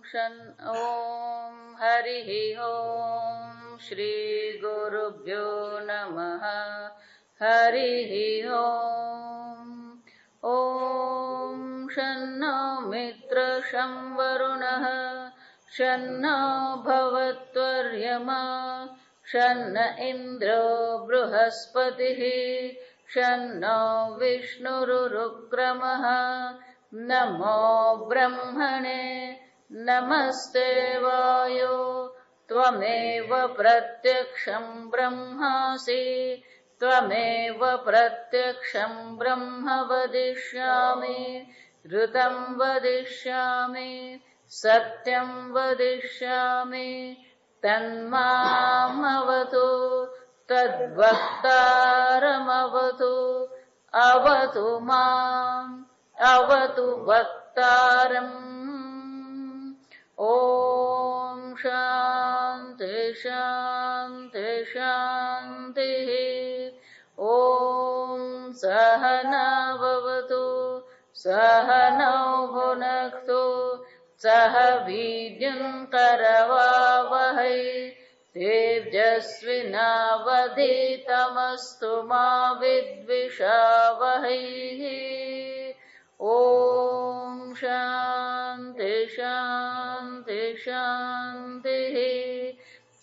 ॐ हरिः ॐ श्रीगुरुभ्यो नमः। हरिः ॐ शन्नो मित्रः शं वरुणः शन्नो भवत्वर्यमा शन्न इन्द्रो बृहस्पतिः शन्नो विष्णुरुक्रमः। नमो ब्रह्मणे नमस्ते वायो त्वमेव प्रत्यक्षं ब्रह्मासि त्वमेव प्रत्यक्षं ब्रह्म वदिष्यामि ऋतं वदिष्यामि सत्यं वदिष्यामि तन्मामवतु तद्वक्तारमवतु अवतु माम् अवतु वक्तारम्। ॐ शान्ति शान्ति शान्तिः। ॐ सहना भवतु सहनौ भुनक्तु सह वीर्यं करवावहै तेजस्विनावधीतमस्तु मा विद्विषावहै। ॐ शान्ति शान्ति शान्तिः।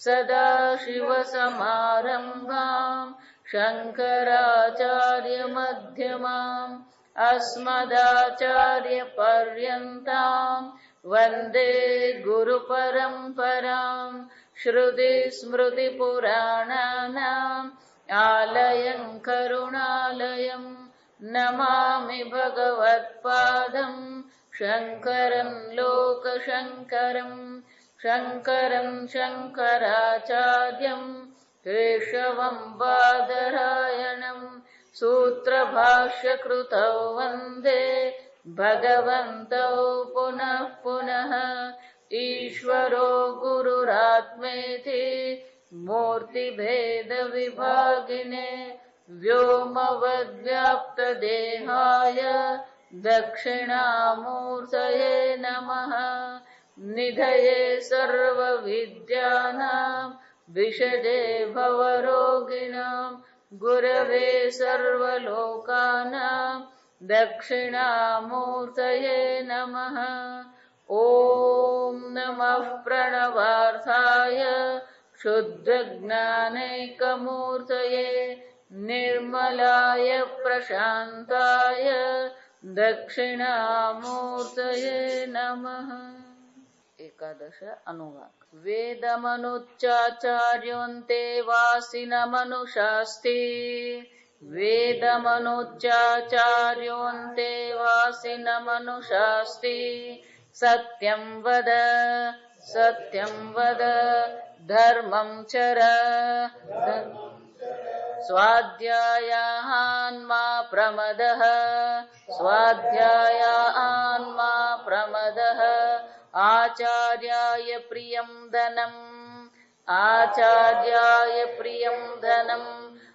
सदाशिवसमारम्भाम् शङ्कराचार्यमध्यमाम् अस्मदाचार्यपर्यन्ताम् वन्दे गुरुपरम्पराम्। श्रुतिस्मृतिपुराणानाम् आलयम् करुणालयम् नमामि भगवत्पादम् शङ्करं लोकशङ्करम्। शङ्करं शङ्कराचार्यम् केशवं बादरायणम् सूत्रभाष्यकृतौ वन्दे भगवन्तौ पुनः पुनः। ईश्वरो गुरुरात्मेति मूर्तिभेदविभागिने व्योमवद्व्याप्तदेहाय दक्षिणामूर्तये नमः। निधये सर्वविद्यानां विशदे भवरोगिणां गुरवे सर्वलोकानां दक्षिणामूर्तये नमः। ॐ नमः प्रणवार्थाय शुद्धज्ञानैकमूर्तये निर्मलाय प्रशान्ताय दक्षिणामूर्तये नमः। एकादश अनुवाक। वेदमनुच्चाचार्योऽन्ते वासिनमनुषास्ति वेदमनुच्चाचार्योऽन्ते वासिनमनुषास्ति सत्यं वद सत्यं वद धर्मं चर स्वाध्यायान्मा प्रमदः स्वाध्यायान्मा प्रमदः। आचार्याय प्रियं धनम् आचार्याय प्रियं धनम्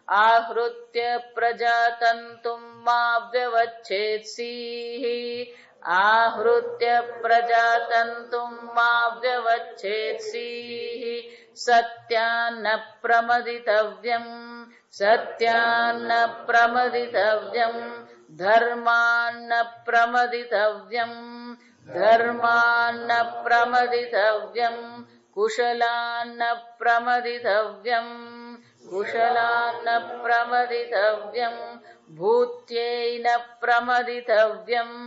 आहृत्य प्रजातन्तुं मा व्यवच्छेत्सीः आहृत्य प्रजातन्तुं मा व्यवच्छेत्सीः। सत्यान्न प्रमदितव्यम् सत्यान्न प्रमदितव्यम् धर्मान्न प्रमदितव्यम् धर्मान्न प्रमदितव्यम् कुशलान्न प्रमदितव्यम् कुशलान्न प्रमदितव्यम् भूत्यैन प्रमदितव्यम्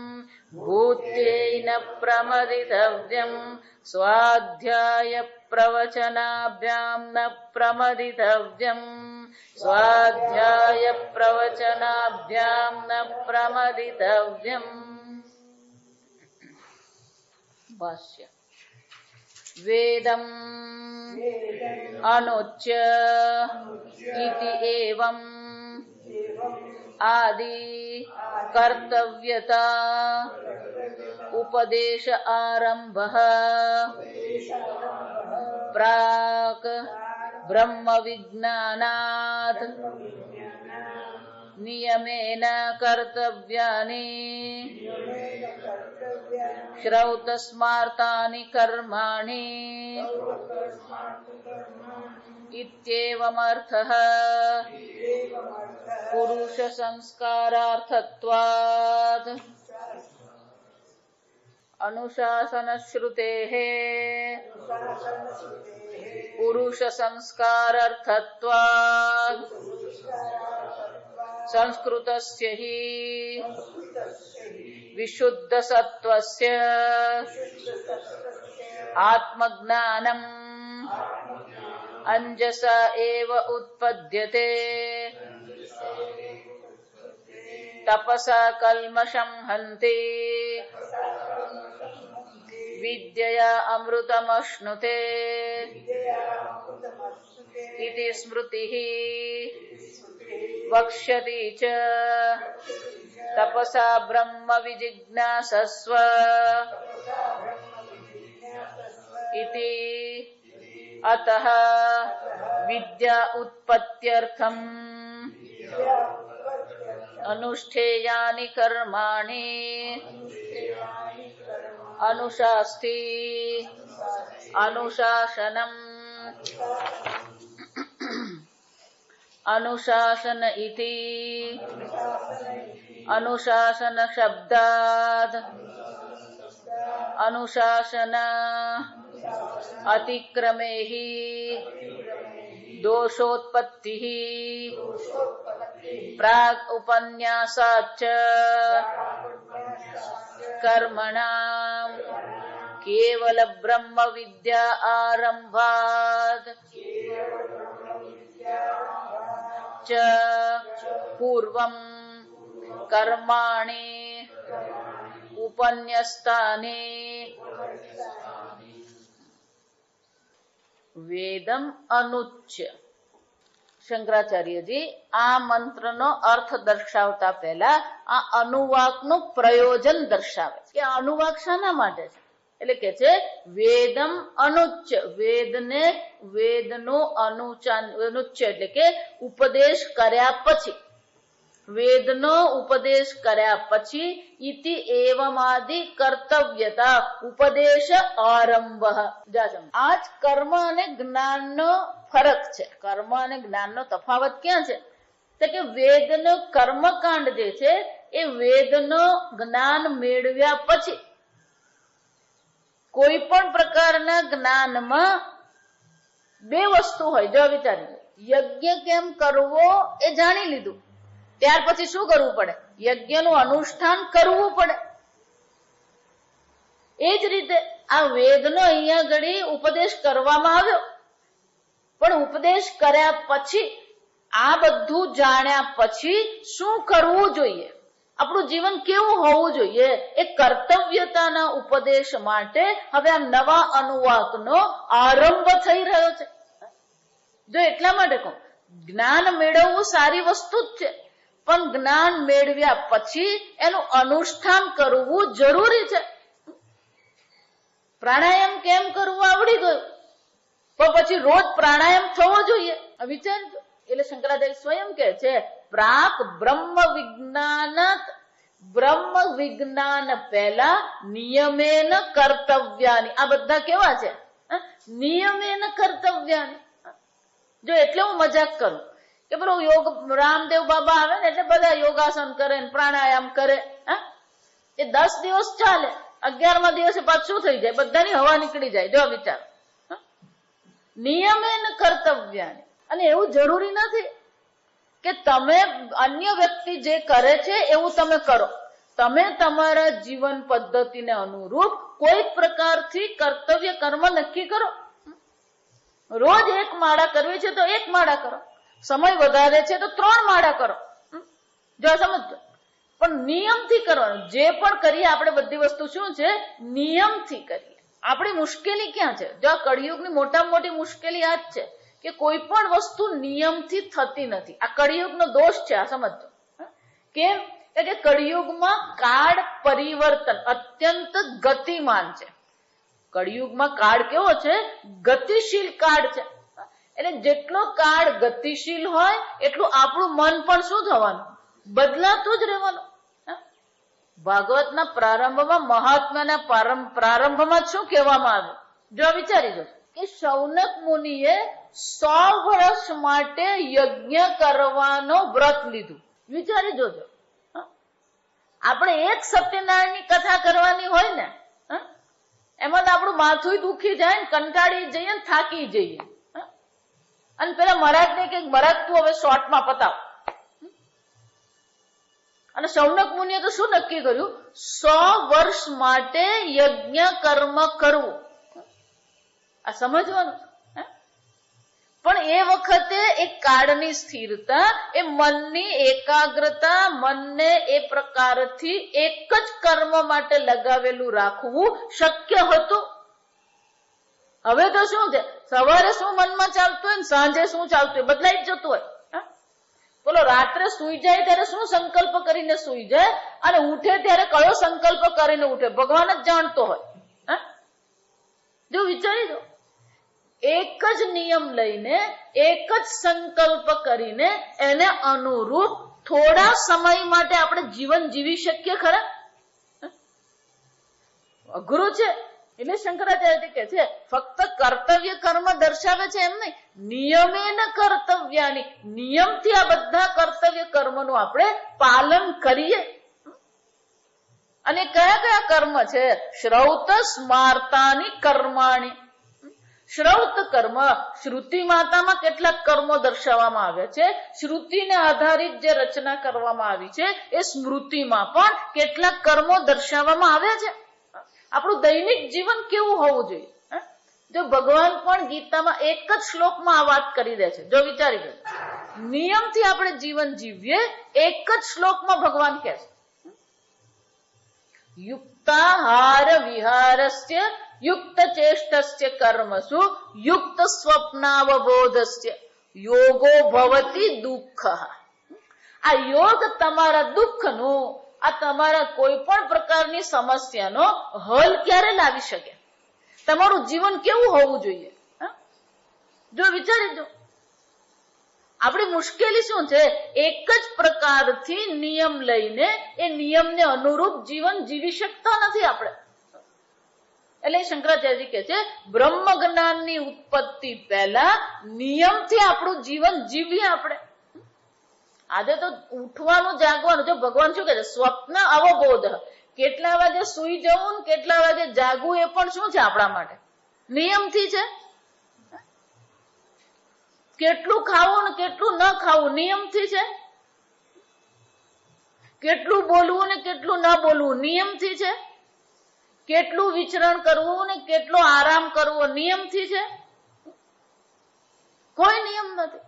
भूत्यैन प्रमदितव्यम् स्वाध्याय प्रवचनाभ्यां न प्रमदितव्यम् स्वाध्याय प्रवचनाभ्यां न प्रमदितव्यम्। भाष्य। वेदम् अनुच्य इति एवम् आदि कर्तव्यता उपदेश आरम्भः प्राक् ब्रह्म विज्ञानात् नियमेन कर्तव्यानि શ્રૌતસ્માર્તાનિ કર્માણિ ઇત્યેવમર્થઃ પુરુષ સંસ્કારાર્થત્વાદ અનુશાસન શ્રુતેઃ પુરુષ સંસ્કારાર્થત્વાદ સંસ્કૃતસ્ય હિ વિશુદ્ધ સત્વસ્ય આત્મજ્ઞાનમ અંજસા એવ ઉત્પદ્યતે તપસા કલ્મષં હન્તિ વિદ્યયા અમૃતમશ્નુતે ઇતિ સ્મૃતિઃ વક્ષ્યતિ ચ તપસા બ્રહ્મ વિજિજ્ઞાસસ્વ ઇતિ અતઃ વિદ્યા ઉત્પત્ત્યર્થમ અનુષ્ઠેયાનિ કર્માણિ અનુશાસ્તિ અનુશાસનમ અનુશાસન ઇતિ અનુશાસન શબ્દાદ અનુશાસન અતિક્રમેઃ દોષોત્પત્તિઃ પ્રાગ ઉપન્યાસાચ્ચ કર્મણાં કેવલ બ્રહ્મ વિદ્યા આરંભાદ ચ પૂર્વં કર્માણિ ઉપન્યસ્તાની વેદમ અનુચ્ય. શંકરાચાર્યજી આ મંત્રનો અર્થ દર્શાવતા પહેલા આ અનુવાકનું પ્રયોજન દર્શાવે છે. આ અનુવાક શાના માટે છે? એટલે કે છે વેદમ અનુચ્ય, વેદનો અનુચ્ય એટલે કે ઉપદેશ કર્યા પછી, વેદનો ઉપદેશ કર્યા પછી ઇતિ એવમાદિ કર્તવ્યતા ઉપદેશ આરંભ. આજ કર્મ અને જ્ઞાનનો ફરક છે. કર્મ અને જ્ઞાનનો તફાવત ક્યાં છે? તો કે વેદનો કર્મકાંડ જે છે એ વેદનો જ્ઞાન મેળવ્યા પછી કોઈ પણ પ્રકારના જ્ઞાનમાં બે વસ્તુ હોય. જો વિચારી, યજ્ઞ કેમ કરવો એ જાણી લીધું, ત્યાર પછી શું કરવું પડે? યજ્ઞનું અનુષ્ઠાન કરવું પડે. એ જ રીતે આ વેદનો અહીંયા ઘડી ઉપદેશ કરવામાં આવ્યો, પણ ઉપદેશ કર્યા પછી આ બધું જાણ્યા પછી શું કરવું જોઈએ, આપણું જીવન કેવું હોવું જોઈએ, એ કર્તવ્યતાના ઉપદેશ માટે હવે આ નવા અનુવાકનો આરંભ થઈ રહ્યો છે. જો એટલા માટે કહું, જ્ઞાન મેળવવું સારી વસ્તુ જ છે, પણ જ્ઞાન મેળવ્યા પછી એનું અનુષ્ઠાન કરવું જરૂરી છે. પ્રાણાયામ કેમ કરવું આવડી ગયું, તો પછી રોજ પ્રાણાયામ થવો જોઈએ. વિચારજો. એટલે શંકરાચાર્ય સ્વયં કહે છે પ્રાક બ્રહ્મ વિજ્ઞાન પહેલા નિયમેન કર્તવ્યાની. આ બધા કેવા છે? નિયમેન કર્તવ્યાની. જો એટલે હું મજાક કરું કે પેલો યોગ રામદેવ બાબા આવે ને એટલે બધા યોગાસન કરે ને પ્રાણાયામ કરે, એ 10 દિવસ ચાલે, 11મા દિવસે પાછું શું થઈ જાય? બધાની હવા નીકળી જાય. જો વિચાર, નિયમેન કર્તવ્યાની. અને એવું જરૂરી નથી કે તમે અન્ય વ્યક્તિ જે કરે છે એવું તમે કરો. તમે તમારા જીવન પદ્ધતિને અનુરૂપ કોઈ પ્રકારથી કર્તવ્ય કર્મ નક્કી કરો. રોજ 1 માળા કરવી છે તો 1 માળા કરો, સમય વધારે છે તો 3 માળા કરો. જો સમજો, પણ નિયમથી કરવાનું. જે પણ કરીએ આપણે બધી વસ્તુ શું છે? નિયમથી કરીએ. આપણી મુશ્કેલી ક્યાં છે? જો કળિયુગની મોટામાં મોટી મુશ્કેલી આ જ છે કે કોઈ પણ વસ્તુ નિયમથી થતી નથી. આ કળિયુગનો દોષ છે. આ સમજો. કેમ? કે કળિયુગમાં કાળ પરિવર્તન અત્યંત ગતિમાન છે. કળિયુગમાં કાળ કેવો છે? ગતિશીલ કાળ છે. એટલે જેટલો કાળ ગતિશીલ હોય એટલું આપણું મન પણ શું થવાનું? બદલાતું જ રહેવાનું. ભાગવતના પ્રારંભમાં મહાત્માના પ્રારંભમાં શું કહેવામાં આવ્યું? જો વિચારી જો કે શૌનક મુનિએ 100 વર્ષ માટે યજ્ઞ કરવાનો વ્રત લીધું. વિચારી જોજો. આપણે એક સત્યનારાયણની કથા કરવાની હોય ને, એમાં તો આપણું માથું દુખી જાય ને, કંટાળી જઈએ ને, થાકી જઈએ. અને પેલા મહારાજને કે મહારાજ તું હવે શોર્ટમાં પતાવ. અને શૌનક મુનિએ તો શું નક્કી કર્યું? 100 વર્ષ માટે યજ્ઞ કર્મ કરવું. આ સમજવાનું. પણ એ વખતે એ કાળની સ્થિરતા, એ મનની એકાગ્રતા, મનને એ પ્રકારથી એક જ કર્મ માટે લગાવેલું રાખવું શક્ય હતું. હવે તો શું છે, સવારે શું મનમાં ચાલતું હોય ને સાંજે શું ચાલતું હોય બદલાઈ જ જતું હોય. બોલો, રાત્રે સુઈ જાય ત્યારે શું સંકલ્પ કરીને સુઈ જાય અને ઉઠે ત્યારે કયો સંકલ્પ કરીને ઉઠે ભગવાન જ જાણતો હોય. જો વિચારી દો, એક જ નિયમ લઈને, એક જ સંકલ્પ કરીને એને અનુરૂપ થોડા સમય માટે આપણે જીવન જીવી શકીએ ખરા? અઘરું છે. એટલે શંકરાચાર્ય કહે છે ફક્ત કર્તવ્ય કર્મ દર્શાવે છે એમ નહીં, નિયમેન કર્તવ્યાની, નિયમથી આ બધા કર્તવ્ય કર્મનું આપણે પાલન કરીએ. અને કયા કયા કર્મ છે? શ્રૌત સ્માર્તાની કર્માણી. શ્રૌત કર્મ, શ્રુતિ માતામાં કેટલાક કર્મો દર્શાવવામાં આવ્યા છે. શ્રુતિને આધારિત જે રચના કરવામાં આવી છે એ સ્મૃતિમાં પણ કેટલાક કર્મો દર્શાવવામાં આવ્યા છે. આપણું દૈનિક જીવન કેવું હોવું જોઈએ? જો ભગવાન પણ ગીતામાં એક જ શ્લોકમાં આ વાત કરી દે છે. જો વિચારી લો, નિયમથી આપણે જીવન જીવીએ, એક જ શ્લોકમાં ભગવાન કહે છે યુક્તાહાર વિહારસ્ય યુક્ત ચેષ્ટસ્ય કર્મસુ યુક્ત સ્વપ્નાવબોધસ્ય યોગો ભવતિ દુઃખ. આ યોગ તમારા દુઃખનું, આ તમારા કોઈ પણ પ્રકારની સમસ્યાનો હલ ક્યારે લાવી શકે? તમારું જીવન કેવું હોવું જોઈએ? જો વિચારી જો, આપણી મુશ્કેલી શું છે? એક જ પ્રકારથી નિયમ લઈને એ નિયમને અનુરૂપ જીવન જીવી શકતા નથી આપણે. એટલે શંકરાચાર્યજી કહે છે બ્રહ્મ જ્ઞાનની ઉત્પત્તિ પહેલા નિયમથી આપણું જીવન જીવીએ આપણે. આજે તો ઉઠવાનું, જાગવાનું. જો ભગવાન શું કહે છે? સ્વપ્ન અવબોધ. કેટલા વાગે સુઈ જવું ને કેટલા વાગે જાગવું એ પણ શું છે આપણા માટે? નિયમથી છે. કેટલું ખાવું ને કેટલું ન ખાવું નિયમથી છે. કેટલું બોલવું ને કેટલું ન બોલવું નિયમથી છે. કેટલું વિચરણ કરવું ને કેટલો આરામ કરવો નિયમથી છે. કોઈ નિયમ નથી.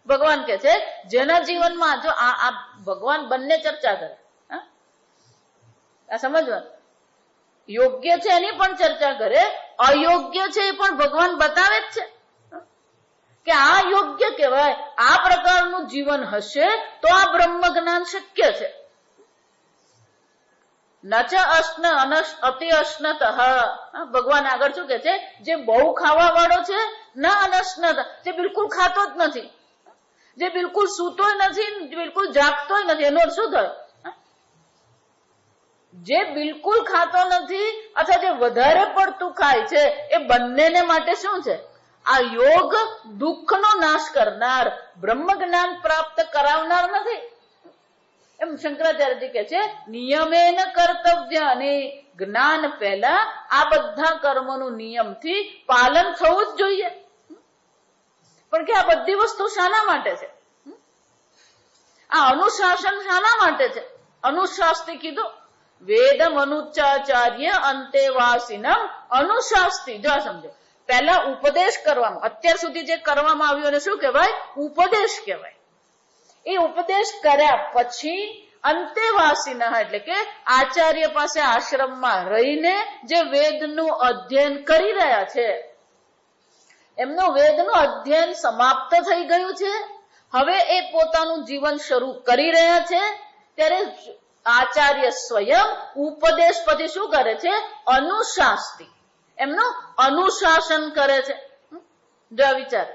ભગવાન કે છે જેના જીવનમાં જો આ ભગવાન બંને ચર્ચા કરે, આ સમજવાનું, યોગ્ય છે એની પણ ચર્ચા કરે, અયોગ્ય છે એ પણ ભગવાન બતાવે જ છે કે આ યોગ્ય કહેવાય. આ પ્રકારનું જીવન હશે તો આ બ્રહ્મ જ્ઞાન શક્ય છે. નચ અશ્ન અતિ અશ્નત. ભગવાન આગળ શું કે છે? જે બહુ ખાવા વાળો છે, ના અનશ્નત, જે બિલકુલ ખાતો જ નથી, જે બિલકુલ સૂતોય નથી, બિલકુલ જાગતોય નથી, એનો શું થયો? જે બિલકુલ ખાતો નથી અથવા જે વધારે પડતું ખાય છે, એ બંનેને માટે શું છે? આ યોગ દુઃખનો નાશ કરનાર, બ્રહ્મ જ્ઞાન પ્રાપ્ત કરાવનાર નથી. એમ શંકરાચાર્યજી કહે છે નિયમેન કર્તવ્ય, અને જ્ઞાન પહેલા આ બધા કર્મોનું નિયમથી પાલન થવું જ જોઈએ. પણ કે આ બધી વસ્તુ શાના માટે છે? આ અનુશાસન શાના માટે છે? અનુશાસ્તિ કીધું. વેદમ અનુચાચાર્ય અંતેવાસીનમ અનુશાસ્તિ. જો સમજો, પહેલા ઉપદેશ કરવામાં, અત્યાર સુધી જે કરવામાં આવ્યું એને શું કહેવાય? ઉપદેશ કહેવાય. એ ઉપદેશ કર્યા પછી અંતેવાસીના એટલે કે આચાર્ય પાસે આશ્રમમાં રહીને જે વેદનું અધ્યયન કરી રહ્યા છે, એમનું વેદનું અધ્યયન સમાપ્ત થઈ ગયું છે, હવે એ પોતાનું જીવન શરૂ કરી રહ્યા છે, ત્યારે આચાર્ય સ્વયં ઉપદેશ પછી શું કરે છે? અનુશાસ્તિ, એમનું અનુશાસન કરે છે. જો વિચાર,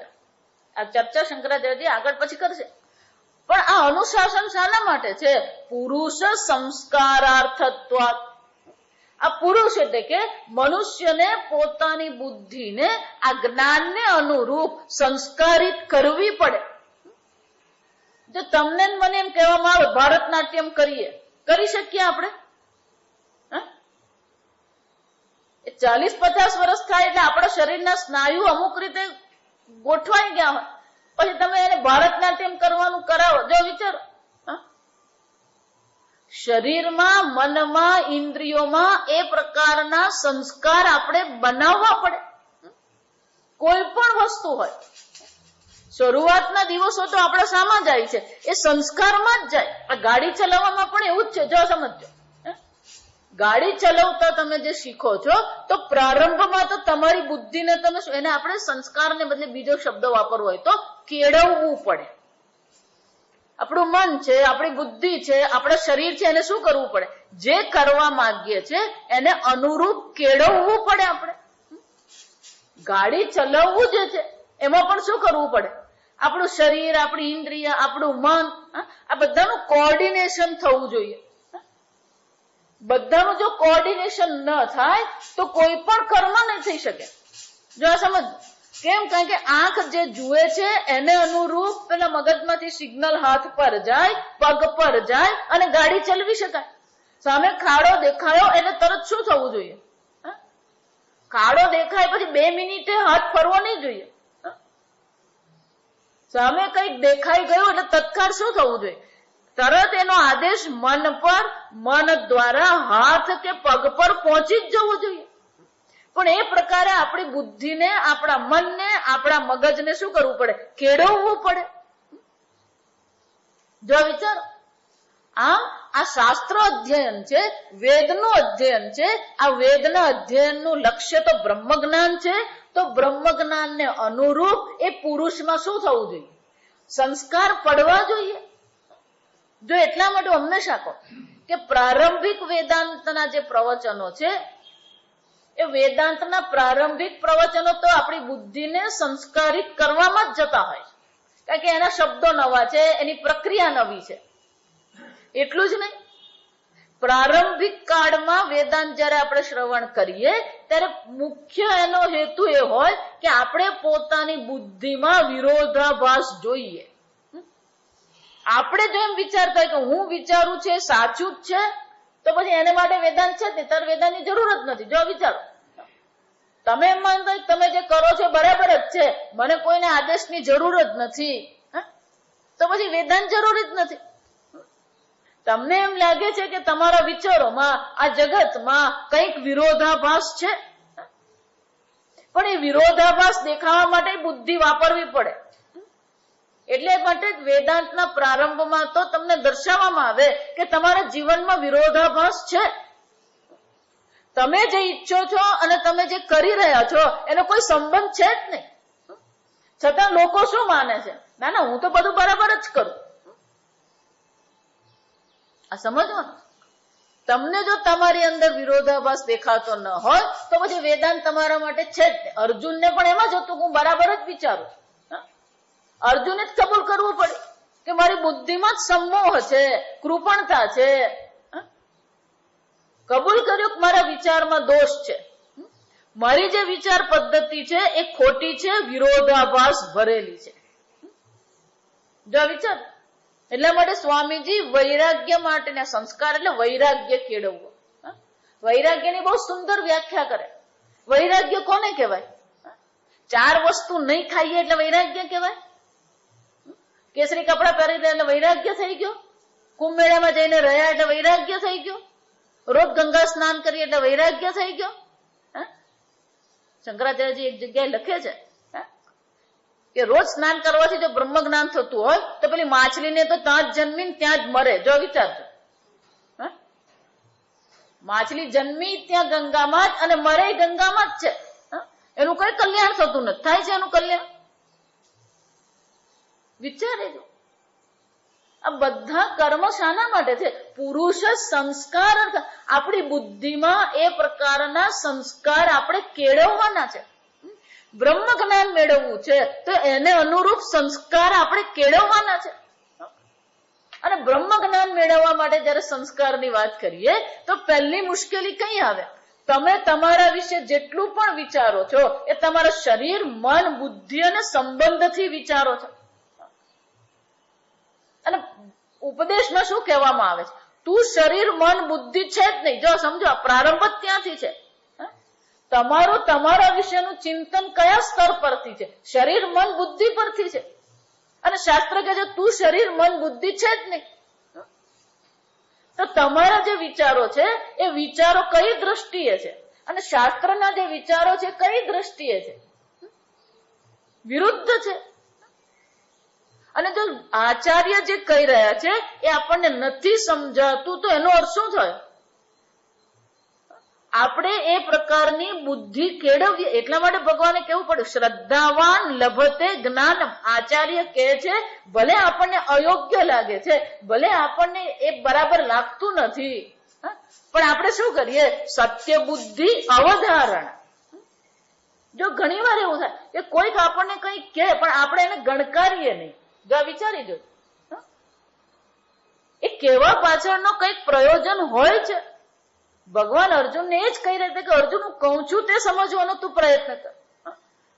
આ ચર્ચા શંકરાચાર્યજી આગળ પછી કરશે. પણ આ અનુશાસન શાના માટે છે? પુરુષ સંસ્કારાર્થત્વાत्. આ પુરુષ એટલે કે મનુષ્યને પોતાની બુદ્ધિને આ જ્ઞાનને અનુરૂપ સંસ્કારિત કરવી પડે. જો તમને મને એમ કહેવામાં આવે ભારતનાટ્યમ કરીએ, કરી શકીએ આપણે? 40-50 વર્ષ થાય એટલે આપણા શરીરના સ્નાયુ અમુક રીતે ગોઠવાઈ ગયા હોય, પછી તમે એને ભારતનાટ્યમ કરવાનું કરાવો, જો વિચારો. શરીરમાં, મનમાં, ઇન્દ્રિયોમાં એ પ્રકારના સંસ્કાર આપણે બનાવવા પડે. કોઈ પણ વસ્તુ હોય, શરૂઆતના દિવસો તો આપણા શામાં જાય છે? એ સંસ્કારમાં જ જાય. આ ગાડી ચલાવવામાં પણ એવું જ છે. જો સમજો, ગાડી ચલાવતા તમે જે શીખો છો તો પ્રારંભમાં તો તમારી બુદ્ધિને તમે એને આપણે સંસ્કારને બદલે બીજો શબ્દ વાપરવો હોય તો કેળવવું પડે. આપણું મન છે, આપણી બુદ્ધિ છે, આપણા શરીર છે, એને શું કરવું પડે? જે કરવા માંગીએ છે એને અનુરૂપ કેળવવું પડે. આપણે ગાડી ચલાવવું જે છે એમાં પણ શું કરવું પડે? આપણું શરીર, આપણી ઇન્દ્રિય, આપણું મન, આ બધાનું કોઓર્ડિનેશન થવું જોઈએ. બધાનું જો કોઓર્ડિનેશન ન થાય તો કોઈ પણ કર્મ નહીં થઈ શકે. જો આ સમજ કેમ? કારણ કે આંખ જે જુએ છે એને અનુરૂપ પેલા મગજમાંથી સિગ્નલ હાથ પર જાય, પગ પર જાય અને ગાડી ચલાવી શકાય. સામે ખાડો દેખાયો એટલે તરત શું થવું જોઈએ? ખાડો દેખાય પછી 2 મિનિટે હાથ ફરવો નહીં જોઈએ. સામે કંઈક દેખાઈ ગયું એટલે તત્કાળ શું થવું જોઈએ? તરત એનો આદેશ મન પર, મન દ્વારા હાથ કે પગ પર પહોંચી જ જવું જોઈએ. પણ એ પ્રકારે આપણી બુદ્ધિને, આપણા મનને, આપણા મગજને શું કરવું પડે? કેળવવું પડે. જો વિચારો, આમ આ શાસ્ત્ર અધ્યયન છે, વેદનું અધ્યયન છે. આ વેદના અધ્યયનનું લક્ષ્ય તો બ્રહ્મ જ્ઞાન છે. તો બ્રહ્મ જ્ઞાનને અનુરૂપ એ પુરુષમાં શું થવું જોઈએ? સંસ્કાર પડવા જોઈએ. જો એટલા માટે હંમેશા કહો કે પ્રારંભિક વેદાંતના જે પ્રવચનો છે એ વેદાંતના પ્રારંભિક પ્રવચનો તો આપણી બુદ્ધિને સંસ્કારિત કરવામાં જ જતા હોય, કારણ કે એના શબ્દો નવા છે, એની પ્રક્રિયા નવી છે. એટલું જ નહીં, પ્રારંભિક કાળમાં વેદાંત જયારે આપણે શ્રવણ કરીએ ત્યારે મુખ્ય એનો હેતુ એ હોય કે આપણે પોતાની બુદ્ધિમાં વિરોધાભાસ જોઈએ. આપણે જો એમ વિચારતા હોય કે હું વિચારું છે સાચું જ છે તો પછી એને માટે વેદાંત છે જ નહીં, તારે વેદાંતની જરૂર જ નથી. જો વિચારો, તમે એમ માનતા હોય તમે જે કરો છો બરાબર જ છે, મને કોઈને આદેશની જરૂર જ નથી, તો પછી વેદાંત જરૂરી જ નથી. તમને એમ લાગે છે કે તમારા વિચારોમાં, આ જગતમાં કંઈક વિરોધાભાસ છે, પણ એ વિરોધાભાસ દેખાવા માટે બુદ્ધિ વાપરવી પડે. એટલે માટે જ વેદાંતના પ્રારંભમાં તો તમને દર્શાવવામાં આવે કે તમારા જીવનમાં વિરોધાભાસ છે. તમે જે ઈચ્છો છો અને તમે જે કરી રહ્યા છો એનો કોઈ સંબંધ છે જ નહીં. છતાં લોકો શું માને છે? ના ના, હું તો બધું બરાબર જ કરું. આ સમજવાનું. તમને જો તમારી અંદર વિરોધાભાસ દેખાતો ન હોય તો પછી વેદાંત તમારા માટે છે જ. અર્જુનને પણ એમાં જ હતું, હું બરાબર જ વિચારું છું. અર્જુને જ કબૂલ કરવું પડે કે મારી બુદ્ધિમાં જ સંમોહ છે, કૃપણતા છે. કબૂલ કર્યું કે મારા વિચારમાં દોષ છે, મારી જે વિચાર પદ્ધતિ છે એ ખોટી છે, વિરોધાભાસ ભરેલી છે. જો વિચાર, એટલા માટે સ્વામીજી વૈરાગ્ય માટેના સંસ્કાર એટલે વૈરાગ્ય કેળવવો. વૈરાગ્યની બહુ સુંદર વ્યાખ્યા કરે. વૈરાગ્ય કોને કહેવાય? 4 વસ્તુ નહીં ખાઈએ એટલે વૈરાગ્ય કહેવાય. કેસરી કપડા પહેરી લે એટલે વૈરાગ્ય થઈ ગયો. કુંભ મેળામાં જઈને રહ્યા એટલે વૈરાગ્ય થઈ ગયો. રોજ ગંગા સ્નાન કરીએ એટલે વૈરાગ્ય થઈ ગયો. શંકરાચાર્યજી એક જગ્યાએ લખે છે કે રોજ સ્નાન કરવાથી જો બ્રહ્મ જ્ઞાન થતું હોય તો પેલી માછલીને તો ત્યાં જ જન્મીને ત્યાં જ મરે. જો વિચારજો, માછલી જન્મી ત્યાં ગંગામાં જ અને મરે ગંગામાં જ છે. એનું કઈ કલ્યાણ થતું નથી. થાય છે એનું કલ્યાણ? વિચારે જો, આ બધા કર્મ શાના માટે છે? પુરુષ સંસ્કાર. આપણી બુદ્ધિમાં એ પ્રકારના સંસ્કાર આપણે કેળવવાના છે. બ્રહ્મ જ્ઞાન મેળવવું છે તો એને અનુરૂપ સંસ્કાર આપણે કેળવવાના છે. અને બ્રહ્મ જ્ઞાન મેળવવા માટે જયારે સંસ્કારની વાત કરીએ તો પહેલી મુશ્કેલી કઈ આવે? તમે તમારા વિશે જેટલું પણ વિચારો છો એ તમારા શરીર, મન, બુદ્ધિ અને સંબંધથી વિચારો છો. અને ઉપદેશમાં શું કહેવામાં આવે છે? તું શરીર, મન, બુદ્ધિ છે જ નહીં. જો સમજો, પ્રારંભ જ ત્યાંથી છે. તમારું તમારા વિશેનું ચિંતન કયા સ્તર પરથી છે? શરીર, મન, બુદ્ધિ પરથી છે. અને શાસ્ત્ર કહે છે તું શરીર, મન, બુદ્ધિ છે જ નહીં. તો તમારા જે વિચારો છે એ વિચારો કઈ દ્રષ્ટિએ છે અને શાસ્ત્રના જે વિચારો છે કઈ દ્રષ્ટિએ છે? વિરુદ્ધ છે. અને જો આચાર્ય જે કહી રહ્યા છે એ આપણને નથી સમજાતું તો એનો અર્થ શું થયો? આપણે એ પ્રકારની બુદ્ધિ કેળવીએ. એટલા માટે ભગવાને કેવું પડ્યું, શ્રદ્ધાવાન લભતે જ્ઞાનમ. આચાર્ય કહે છે ભલે આપણને અયોગ્ય લાગે છે, ભલે આપણને એ બરાબર લાગતું નથી, પણ આપણે શું કરીએ? સત્ય બુદ્ધિ અવધારણ. જો ઘણી વાર એવું થાય કે કોઈક આપણને કંઈ કહે પણ આપણે એને ગણકારીએ નહીં. જો વિચારી જો, એ કહેવા પાછળનો કંઈક પ્રયોજન હોય છે. ભગવાન અર્જુનને એ જ કહી રહ્યા કે અર્જુન, હું કહું છું તે સમજવાનો તું પ્રયત્ન કર.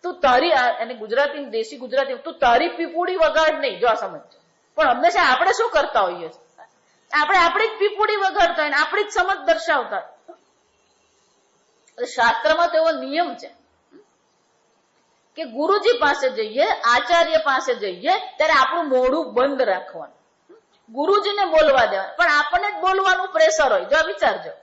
તું તારી, એને ગુજરાતી, દેશી ગુજરાતી, તું તારી પીપુડી વગાડ નહીં. જો આ સમજ. પણ હંમેશા આપણે શું કરતા હોઈએ છીએ? આપણે આપણી જ પીપુડી વગાડતા હોય, આપણી જ સમજ દર્શાવતા. શાસ્ત્રમાં તો એવો નિયમ છે કે ગુરુજી પાસે જઈએ, આચાર્ય પાસે જઈએ ત્યારે આપણું મોઢું બંધ રાખવાનું, ગુરુજીને બોલવા દેવાનું. પણ આપણને જ બોલવાનું પ્રેશર હોય. જો વિચારજો,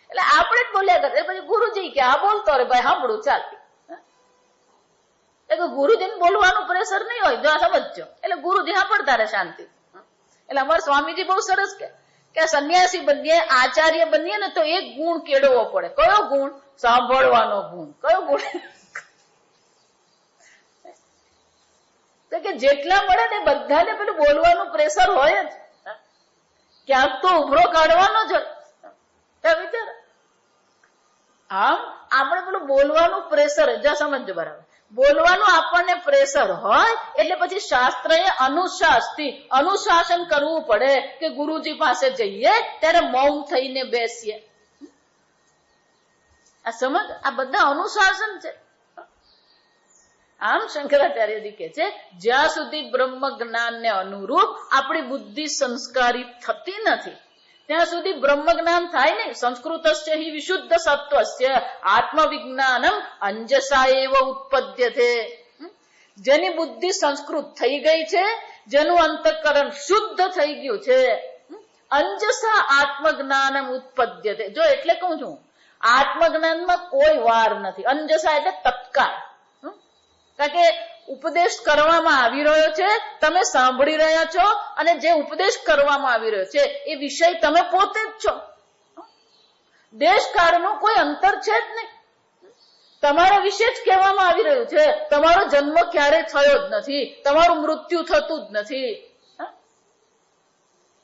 એટલે આપણે જ બોલ્યા કરતા. પછી ગુરુજી કે આ બોલતો રે ભાઈ, સાંભળું ચાલ. એટલે ગુરુજીને બોલવાનું પ્રેશર નહીં હોય. જો આ સમજજો. એટલે ગુરુજી સાંભળતા રહે શાંતિ. એટલે અમારા સ્વામીજી બહુ સરસ કે સંન્યાસી બનીએ, આચાર્ય બનીએ ને તો એક ગુણ કેળવવો પડે. કયો ગુણ? સાંભળવાનો ગુણ. કયો ગુણ? તો કે જેટલા મળે ને બધાને પેલું બોલવાનું પ્રેશર હોય જ. ક્યાંક તો ઉભરો કાઢવાનો જ હોય. વિચાર, આમ આપણે પેલું બોલવાનું પ્રેશર, જો સમજજો બરાબર, બોલવાનું આપણને પ્રેશર હોય એટલે પછી શાસ્ત્રએ અનુશાસન કરવું પડે કે ગુરુજી પાસે જઈએ ત્યારે મૌન થઈને બેસીએ. આ સમજ, આ બધા અનુશાસન છે. આમ શંકરાચાર્યજી કે છે જ્યાં સુધી બ્રહ્મ જ્ઞાનને અનુરૂપ આપણી બુદ્ધિ સંસ્કારિત થતી નથી ત્યાં સુધી બ્રહ્મ જ્ઞાન થાય નહીં. સંસ્કૃતસ્ય હિ વિશુદ્ધ સત્વસ્ય આત્મવિજ્ઞાનમ અંજસા એવ ઉત્પદ્યતે. જેની બુદ્ધિ સંસ્કૃત થઈ ગઈ છે, જેનું અંતઃકરણ શુદ્ધ થઈ ગયું છે, અંજસા આત્મજ્ઞાનમ ઉત્પદ્યતે. જો એટલે કહું છું, આત્મજ્ઞાનમાં કોઈ વાર નથી. અંજસા એટલે તત્કાળ. કારણ કે ઉપદેશ કરવામાં આવી રહ્યો છે, તમે સાંભળી રહ્યા છો, અને જે ઉપદેશ કરવામાં આવી રહ્યો છે એ વિષય તમે પોતે જ છો. દેશકાળનું કોઈ અંતર છે જ નહીં. તમારા વિશે જ કહેવામાં આવી રહ્યું છે. તમારો જન્મ ક્યારે થયો જ નથી, તમારું મૃત્યુ થતું જ નથી.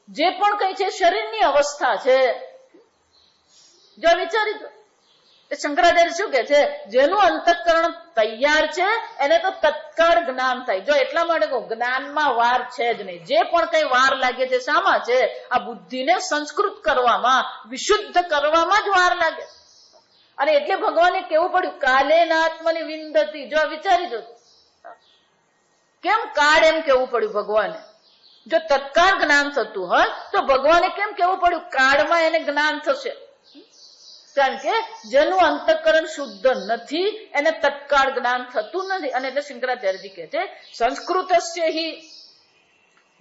જે પણ કઈ છે શરીરની અવસ્થા છે. જો વિચારી દો, શંકરાચાર્ય શું કે છે, જેનું અંતઃકરણ તૈયાર છે એને તો તત્કાળ જ્ઞાન થાય. જો એટલા માટે કહું, જ્ઞાનમાં વાર છે જ નહીં. જે પણ કઈ વાર લાગે છે શામાં છે? આ બુદ્ધિને સંસ્કૃત કરવામાં, વિશુદ્ધ કરવામાં જ વાર લાગે. અને એટલે ભગવાને કેવું પડ્યું, કાલે નાત્મની વિંદતી. જો વિચારી જો, કેમ કાળ એમ કેવું પડ્યું ભગવાને? જો તત્કાળ જ્ઞાન થતું હોય તો ભગવાને કેમ કેવું પડ્યું કાળમાં એને જ્ઞાન થશે? કારણ કે જેનું અંતઃકરણ શુદ્ધ નથી એને તત્કાળ જ્ઞાન થતું નથી. અને એટલે શંકરાચાર્યજી કહે છે સંસ્કૃતસ્ય હિ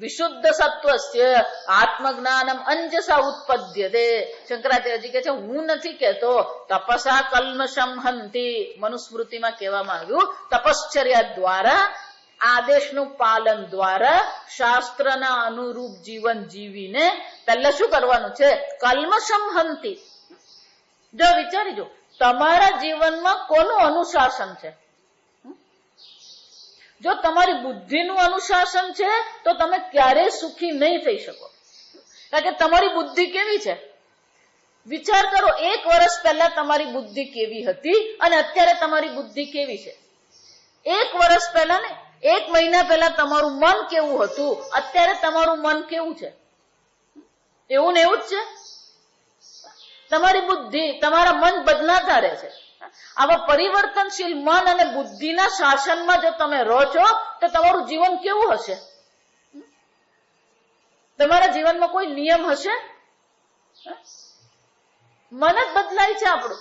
વિશુદ્ધ સત્વસ્ય આત્મજ્ઞાનમ અંજસા ઉત્પદ્યતે. શંકરાચાર્યજી કહે છે હું નથી કહેતો તપસા કલ્મષમ હંતિ. મનુસ્મૃતિમાં કહેવામાં આવ્યું તપશ્ચર્યા દ્વારા, આદેશનું પાલન દ્વારા, શાસ્ત્રના અનુરૂપ જીવન જીવીને પહેલા શું કરવાનું છે? કલ્મષમ હંતિ. જો વિચારી જો, તમારા જીવનમાં કોનું અનુશાસન છે? જો તમારી બુદ્ધિનું અનુશાસન છે તો તમે ક્યારેય સુખી નહીં થઈ શકો. કારણ કે તમારી બુદ્ધિ કેવી છે? વિચાર કરો, 1 વર્ષ પહેલા તમારી બુદ્ધિ કેવી હતી અને અત્યારે તમારી બુદ્ધિ કેવી છે? 1 વર્ષ પહેલા ને 1 મહિના પહેલા તમારું મન કેવું હતું, અત્યારે તમારું મન કેવું છે? એવું ને એવું જ છે. તમારી બુદ્ધિ, તમારા મન બદલાતા રહે છે. આવા પરિવર્તનશીલ મન અને બુદ્ધિના શાસનમાં જો તમે રહો છો તો તમારું જીવન કેવું હશે? તમારા જીવનમાં કોઈ નિયમ હશે? મન જ બદલાય છે આપણું,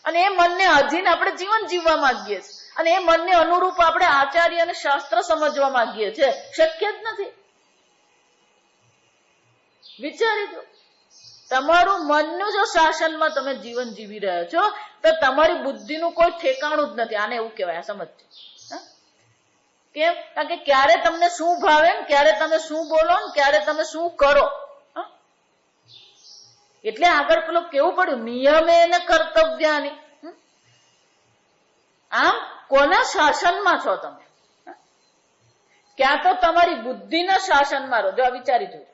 અને એ મનને અધીન આપણે જીવન જીવવા માંગીએ છીએ, અને એ મનને અનુરૂપ આપણે આચાર્ય અને શાસ્ત્ર સમજવા માંગીએ છીએ. શક્ય જ નથી. વિચારી દો, તમારું મનનું જો શાસનમાં તમે જીવન જીવી રહ્યા છો તો તમારી બુદ્ધિનું કોઈ ઠેકાણું જ નથી. આને એવું કહેવાય. આ સમજજો. કેમ? કારણ કે ક્યારે તમને શું ભાવે, ક્યારે તમે શું બોલો, ક્યારે તમે શું કરો. એટલે આગળ પેલું કેવું પડ્યું, નિયમે ને કર્તવ્યાની. આમ કોના શાસનમાં છો તમે? ક્યાં તો તમારી બુદ્ધિના શાસનમાં રહો. જો આ વિચારી જોજો.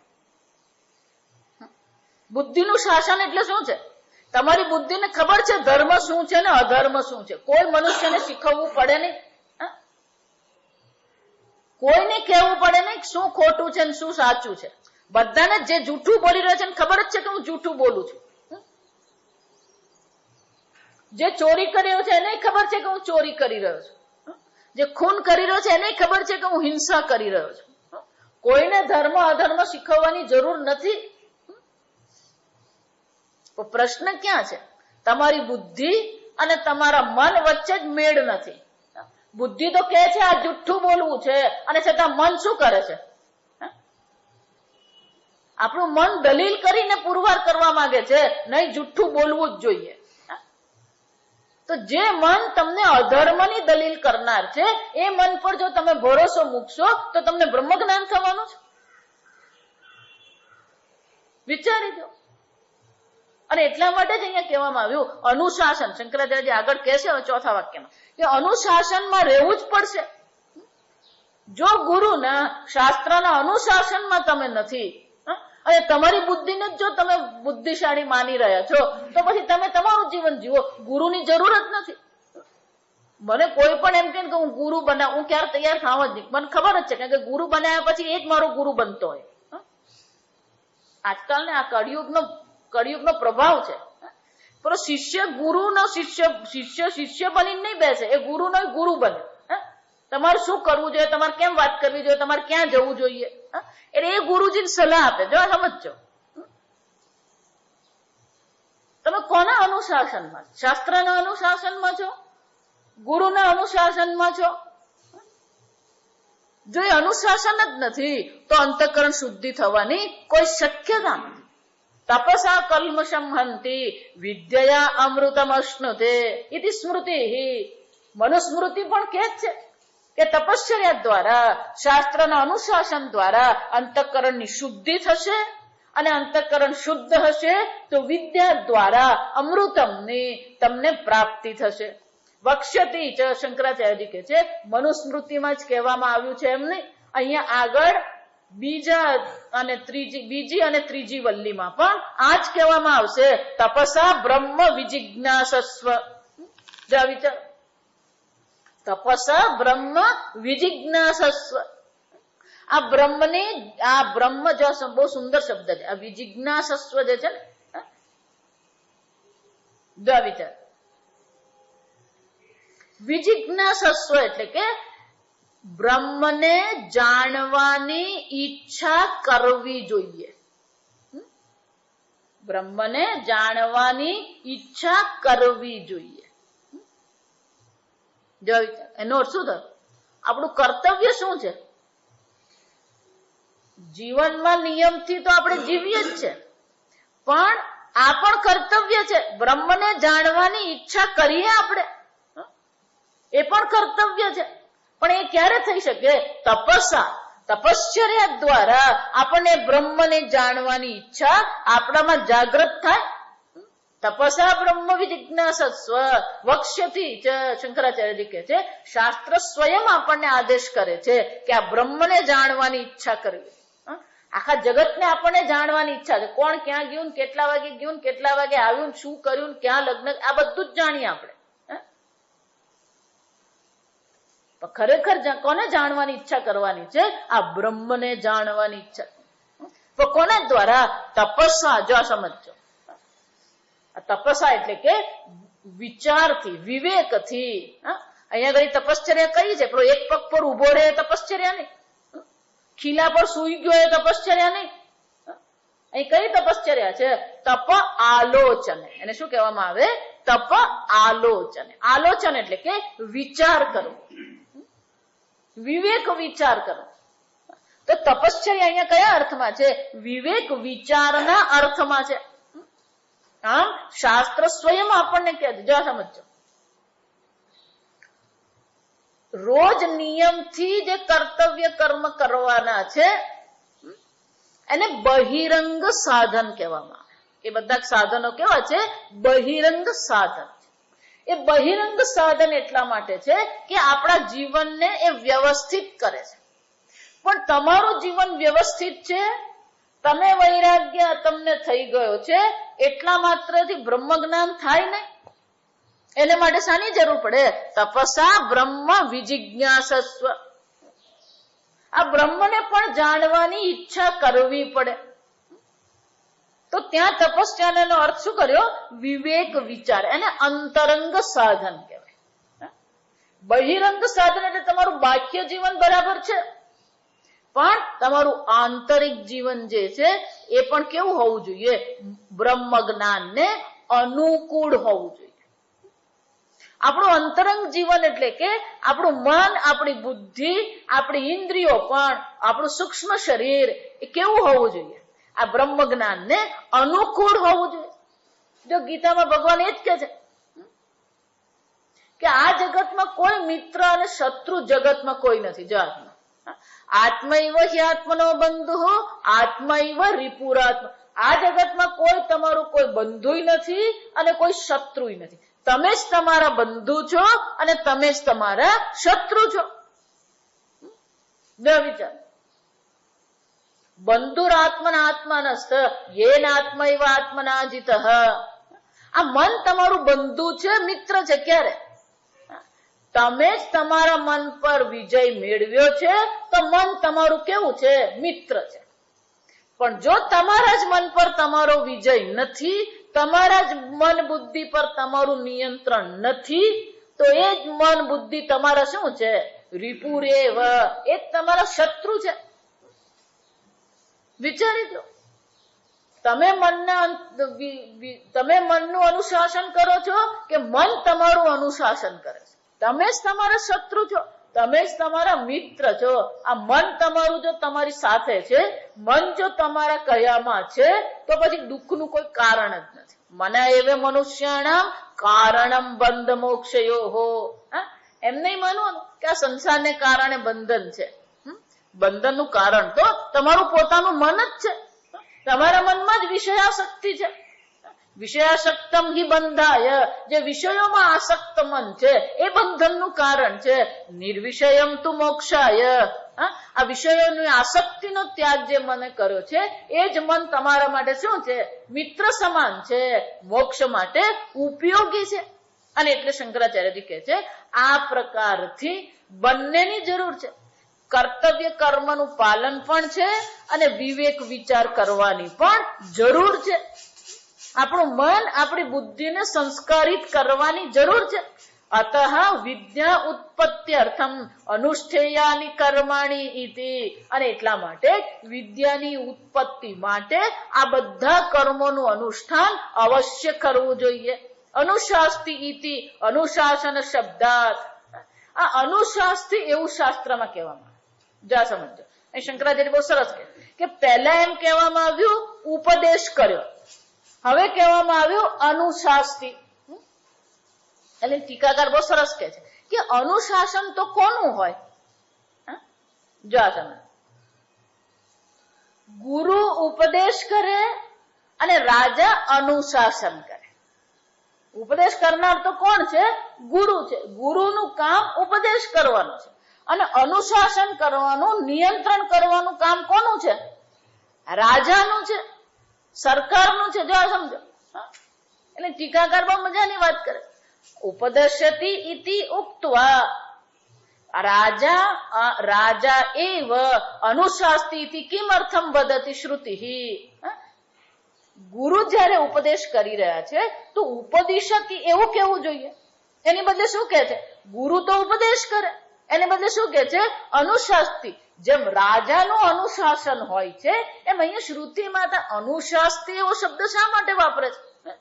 બુદ્ધિનું શાસન એટલે શું છે? તમારી બુદ્ધિને ખબર છે ધર્મ શું છે ને અધર્મ શું છે. કોઈ મનુષ્યને શીખવવું પડે નહીં, કોઈને કહેવું પડે નહીં શું ખોટું છે ને શું સાચું છે. બધાને જે જૂઠું બોલી રહ્યો છે ને ખબર જ છે કે હું જૂઠું બોલું છું. જે ચોરી કરી રહ્યો છે એને ખબર છે કે હું ચોરી કરી રહ્યો છું. જે ખૂન કરી રહ્યો છે એને ખબર છે કે હું હિંસા કરી રહ્યો છું. કોઈને ધર્મ અધર્મ શીખવવાની જરૂર નથી. તો પ્રશ્ન ક્યાં છે? તમારી બુદ્ધિ અને તમારા મન વચ્ચે જ મેળ નથી. બુદ્ધિ તો કહે છે આ જુઠ્ઠું બોલવું છે, અને છતાં મન શું કરે છે? આપણું મન દલીલ કરીને પુરવાર કરવા માંગે છે, નહીં જુઠ્ઠું બોલવું જ જોઈએ. તો જે મન તમને અધર્મની દલીલ કરનાર છે એ મન પર જો તમે ભરોસો મૂકશો તો તમને બ્રહ્મ જ્ઞાન થવાનું છે. વિચારી દો. અને એટલા માટે જ અહીંયા કહેવામાં આવ્યું અનુશાસન. શંકરાચાર્ય આગળ કહે છે હવે ચોથા વાક્યમાં કે અનુશાસનમાં રહેવું જ પડશે. જો ગુરુના શાસ્ત્રના અનુશાસનમાં તમે નથી અને તમારી બુદ્ધિને જ જો તમે બુદ્ધિશાળી માની રહ્યા છો તો પછી તમે તમારું જીવન જીવો. ગુરુની જરૂર જ નથી. મને કોઈ પણ એમ કે હું ગુરુ બનાવું, હું ક્યારે તૈયાર થાવ જ નહીં. મને ખબર જ છે કારણ કે ગુરુ બનાવ્યા પછી એ જ મારો ગુરુ બનતો હોય. આજકાલ ને આ કળિયુગનો પ્રભાવ છે. પણ શિષ્ય ગુરુનો શિષ્ય બનીને નહીં બેસે, એ ગુરુનો ગુરુ બને. તમારે શું કરવું જોઈએ, તમારે કેમ વાત કરવી જોઈએ, તમારે ક્યાં જવું જોઈએ, એટલે એ ગુરુજીને સલાહ આપે. જો સમજો તમે કોના અનુશાસનમાં? શાસ્ત્રના અનુશાસનમાં છો, ગુરુના અનુશાસનમાં છો? જો એ અનુશાસન જ નથી તો અંતઃકરણ શુદ્ધિ થવાની કોઈ શક્યતા નથી. તપસા કલ્મષમ હંતિ વિદ્યયા અમૃતમ અશ્નુતે ઇતિ સ્મૃતિ. મનુસ્મૃતિ પણ કહે છે કે તપશ્ચર્યા દ્વારા, શાસ્ત્રના અનુશાસન દ્વારા અંતઃકરણની શુદ્ધિ થશે, અને અંતઃકરણ શુદ્ધ હશે તો વિદ્યા દ્વારા અમૃતમની તમને પ્રાપ્તિ થશે. વક્ષ્યતિ ચ શંકરાચાર્યજી કહે છે મનુસ્મૃતિમાં જ કહેવામાં આવ્યું છે એમ નહીં. અહીંયા આગળ બીજી અને ત્રીજી વલ્લીમાં પણ આ જ કહેવામાં આવશે તપસા બ્રહ્મ વિજિજ્ઞાસસ્વ. વિચાર, તપસા બ્રહ્મ વિજિજ્ઞાસસ્વ. આ બ્રહ્મ જો બહુ સુંદર શબ્દ છે. આ વિજિજ્ઞાસસ્વ જે છે ને, વિચાર, વિજિજ્ઞાસસ્વ એટલે કે બ્રહ્મને જાણવાની ઈચ્છા કરવી જોઈએ. બ્રહ્મને જાણવાની ઈચ્છા કરવી જોઈએ. જો એનો અર્થ શું થયો? આપણું કર્તવ્ય શું છે? જીવનમાં નિયમથી તો આપણે જીવીએ જ છે, પણ આ પણ કર્તવ્ય છે. બ્રહ્મને જાણવાની ઈચ્છા કરીએ આપણે, એ પણ કર્તવ્ય છે. પણ એ ક્યારે થઈ શકે? તપશ્ચર્યા દ્વારા આપણને બ્રહ્મને જાણવાની ઈચ્છા આપણામાં જાગૃત થાય. તપસા બ્રહ્મ વિજિજ્ઞાસસ્વ વક્ષ્યતિ ચ શંકરાચાર્યજી કહે છે શાસ્ત્ર સ્વયં આપણને આદેશ કરે છે કે આ બ્રહ્મને જાણવાની ઈચ્છા કરવી. આખા જગતને આપણને જાણવાની ઈચ્છા છે. કોણ ક્યાં ગયું, કેટલા વાગે ગયું, કેટલા વાગે આવ્યું, શું કર્યું, ક્યાં લગ્ન, આ બધું જ જાણીએ આપણે. ખરેખર કોને જાણવાની ઈચ્છા કરવાની છે? આ બ્રહ્મને જાણવાની ઈચ્છા. તો કોને દ્વારા? તપસ્યા. જો સમજો, તપસ્યા એટલે કે વિચારથી, વિવેકથી. અહીંયા આગળ તપશ્ચર્યા કઈ છે? પેલો એક પગ પર ઉભો રહે તપશ્ચર્યા નહીં, ખીલા પર સુઈ ગયો એ તપશ્ચર્યા નહીં. અહીં કઈ તપશ્ચર્યા છે? તપ આલોચન. એને શું કહેવામાં આવે? તપ આલોચન. આલોચન એટલે કે વિચાર કરવો, વિવેક વિચાર કરવો. તો તપશ્ચર્યા અહીંયા કયા અર્થમાં છે? વિવેક વિચારના અર્થમાં છે. આમ શાસ્ત્ર સ્વયં આપણને કહે છે. જો સમજો, રોજ નિયમથી જે કર્તવ્ય કર્મ કરવાના છે એને બહિરંગ સાધન કહેવામાં આવે. એ બધા સાધનો કેવા છે? બહિરંગ સાધન. એ બહિરંગ સાધન એટલા માટે છે કે આપણા જીવનને એ વ્યવસ્થિત કરે છે. પણ તમારું જીવન વ્યવસ્થિત છે, તમે વૈરાગ્ય તમને થઈ ગયો છે, એટલા માત્રથી બ્રહ્મ જ્ઞાન થાય નહીં. એને માટે શાની જરૂર પડે? તપસા બ્રહ્મ વિજિજ્ઞાસસ્વ. આ બ્રહ્મને પણ જાણવાની ઈચ્છા કરવી પડે. તો ત્યાં તપસ્યાનો અર્થ શું કર્યો? વિવેક વિચાર. એને અંતરંગ સાધન કહેવાય. બહિરંગ સાધન એટલે તમારું બાહ્ય જીવન બરાબર છે, પણ તમારું આંતરિક જીવન જે છે એ પણ કેવું હોવું જોઈએ? બ્રહ્મ જ્ઞાનને અનુકૂળ હોવું જોઈએ. આપણું અંતરંગ જીવન એટલે કે આપણું મન, આપણી બુદ્ધિ, આપણી ઇન્દ્રિયો, પણ આપણું સૂક્ષ્મ શરીર એ કેવું હોવું જોઈએ? આ બ્રહ્મ જ્ઞાનને અનુકૂળ હોવું જોઈએ. જો ગીતામાં ભગવાન એ જ કહે છે કે આ જગતમાં કોઈ મિત્ર અને શત્રુ જગતમાં કોઈ નથી. જો આત્મૈવ હ્યાત્મનો બંધુ આત્મૈવ રિપુરાત્મ. આ જગતમાં કોઈ તમારું કોઈ બંધુય નથી અને કોઈ શત્રુય નથી. તમે જ તમારા બંધુ છો અને તમે જ તમારા શત્રુ છો. વિચાર, બંધુરાત્મના આત્માનસ્થ યેન આત્મૈવ આત્મના જીતઃ. આ મન તમારું બંધુ છે, મિત્ર છે. ક્યારે? તમે જ તમારા મન પર વિજય મેળવ્યો છે તો મન તમારું કેવું છે? મિત્ર છે. પણ જો તમારા જ મન પર તમારો વિજય નથી, તમારા જ મન બુદ્ધિ પર તમારું નિયંત્રણ નથી, તો એ જ મન બુદ્ધિ તમારા શું છે? રિપુરેવ. એ તમારા શત્રુ છે. વિચારી લો, તમે મનનું અનુશાસન કરો છો કે મન તમારું અનુશાસન કરે છે? તમે જ તમારા શત્રુ છો, તમે જ તમારા મિત્ર છો. આ મન તમારું જો તમારી સાથે છે, મન જો તમારા કયામાં છે, તો પછી દુઃખનું કોઈ કારણ જ નથી. મને એવે મનુષ્યાણામ કારણમ બંધ મોક્ષયોહો. એમ નહીં માનવાનું કે આ સંસારને કારણે બંધન છે. બંધનનું કારણ તો તમારું પોતાનું મન જ છે. તમારા મનમાં જ વિષયાસક્તિ છે. વિષયાસક્તમ હિ બંધાય. જે વિષયોમાં આસક્ત મન છે એ બંધનનું કારણ છે. નિર્વિષયમ તુ મોક્ષાય. આ વિષયોની આસક્તિનો ત્યાગ જે મને કર્યો છે એ જ મન તમારા માટે શું છે? મિત્ર સમાન છે, મોક્ષ માટે ઉપયોગી છે. અને એટલે શંકરાચાર્યજી કહે છે આ પ્રકારથી બંનેની જરૂર છે. કર્તવ્ય કર્મનું પાલન પણ છે અને વિવેક વિચાર કરવાની પણ જરૂર છે. આપણું મન, આપણી બુદ્ધિને સંસ્કારિત કરવાની જરૂર છે. અતઃ વિદ્યા ઉત્પત્ત્યર્થમ અનુષ્ઠેયાની કર્માણી ઇતિ. અને એટલા માટે વિદ્યાની ઉત્પત્તિ માટે આ બધા કર્મોનું અનુષ્ઠાન અવશ્ય કરવું જોઈએ. અનુશાસ્તિ ઇતિ અનુશાસન શબ્દાત. આ અનુશાસ્તિ એવું શાસ્ત્રમાં કહેવામાં આવે. જા સમજો, અહીં શંકરાચાર્ય બહુ સરસ કે પહેલા એમ કહેવામાં આવ્યું ઉપદેશ કર્યો, હવે કહેવામાં આવ્યું અનુશાસ્તિ. એટલે ટીકાકાર બહુ સરસ કહે છે કે અનુશાસન તો કોનું હોય? જો તમે, ગુરુ ઉપદેશ કરે અને રાજા અનુશાસન કરે. ઉપદેશ કરનાર તો કોણ છે? ગુરુ છે. ગુરુનું કામ ઉપદેશ કરવાનું છે અને અનુશાસન કરવાનું, નિયંત્રણ કરવાનું કામ કોનું છે? રાજાનું છે, સરકારનું છે. જો સમજો, એટલે ટીકાકાર બહુ મજાની વાત કરે. ઉપદેશતી ઇતિ ઉક્ત્વા. રાજા એવ અનુશાસ્તી કિમર્થમ વદતિ શ્રુતિ. ગુરુ જયારે ઉપદેશ કરી રહ્યા છે તો ઉપદેશક એવું કેવું જોઈએ? એની બદલે શું કે છે? ગુરુ તો ઉપદેશ કરે, એને બદલે શું કે છે? અનુશાસ્તી. જેમ રાજાનું અનુશાસન હોય છે એમ અહીંયા શ્રુતિમાં અનુશાસ્તી એવો શબ્દ શા માટે વાપરે છે?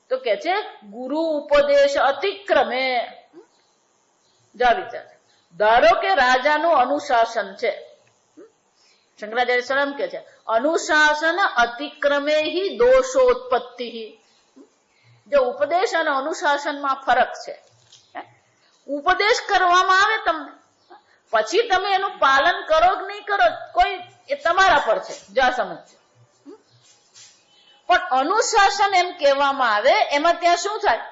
તો કે છે ગુરુ ઉપદેશ અતિક્રમે. વિચાર, ધારો કે રાજાનું અનુશાસન છે, શંકરાચાર્ય સ્વયં કે છે અનુશાસન અતિક્રમે હિ દોષોત્પત્તિ. જો ઉપદેશ અને અનુશાસનમાં ફરક છે. ઉપદેશ કરવામાં આવે તમને, પછી તમે એનું પાલન કરો કે નહીં કરો કોઈ એ તમારા પર છે, જા સમજ છે. પણ અનુશાસન એમ કહેવામાં આવે એમાં ત્યાં શું થાય?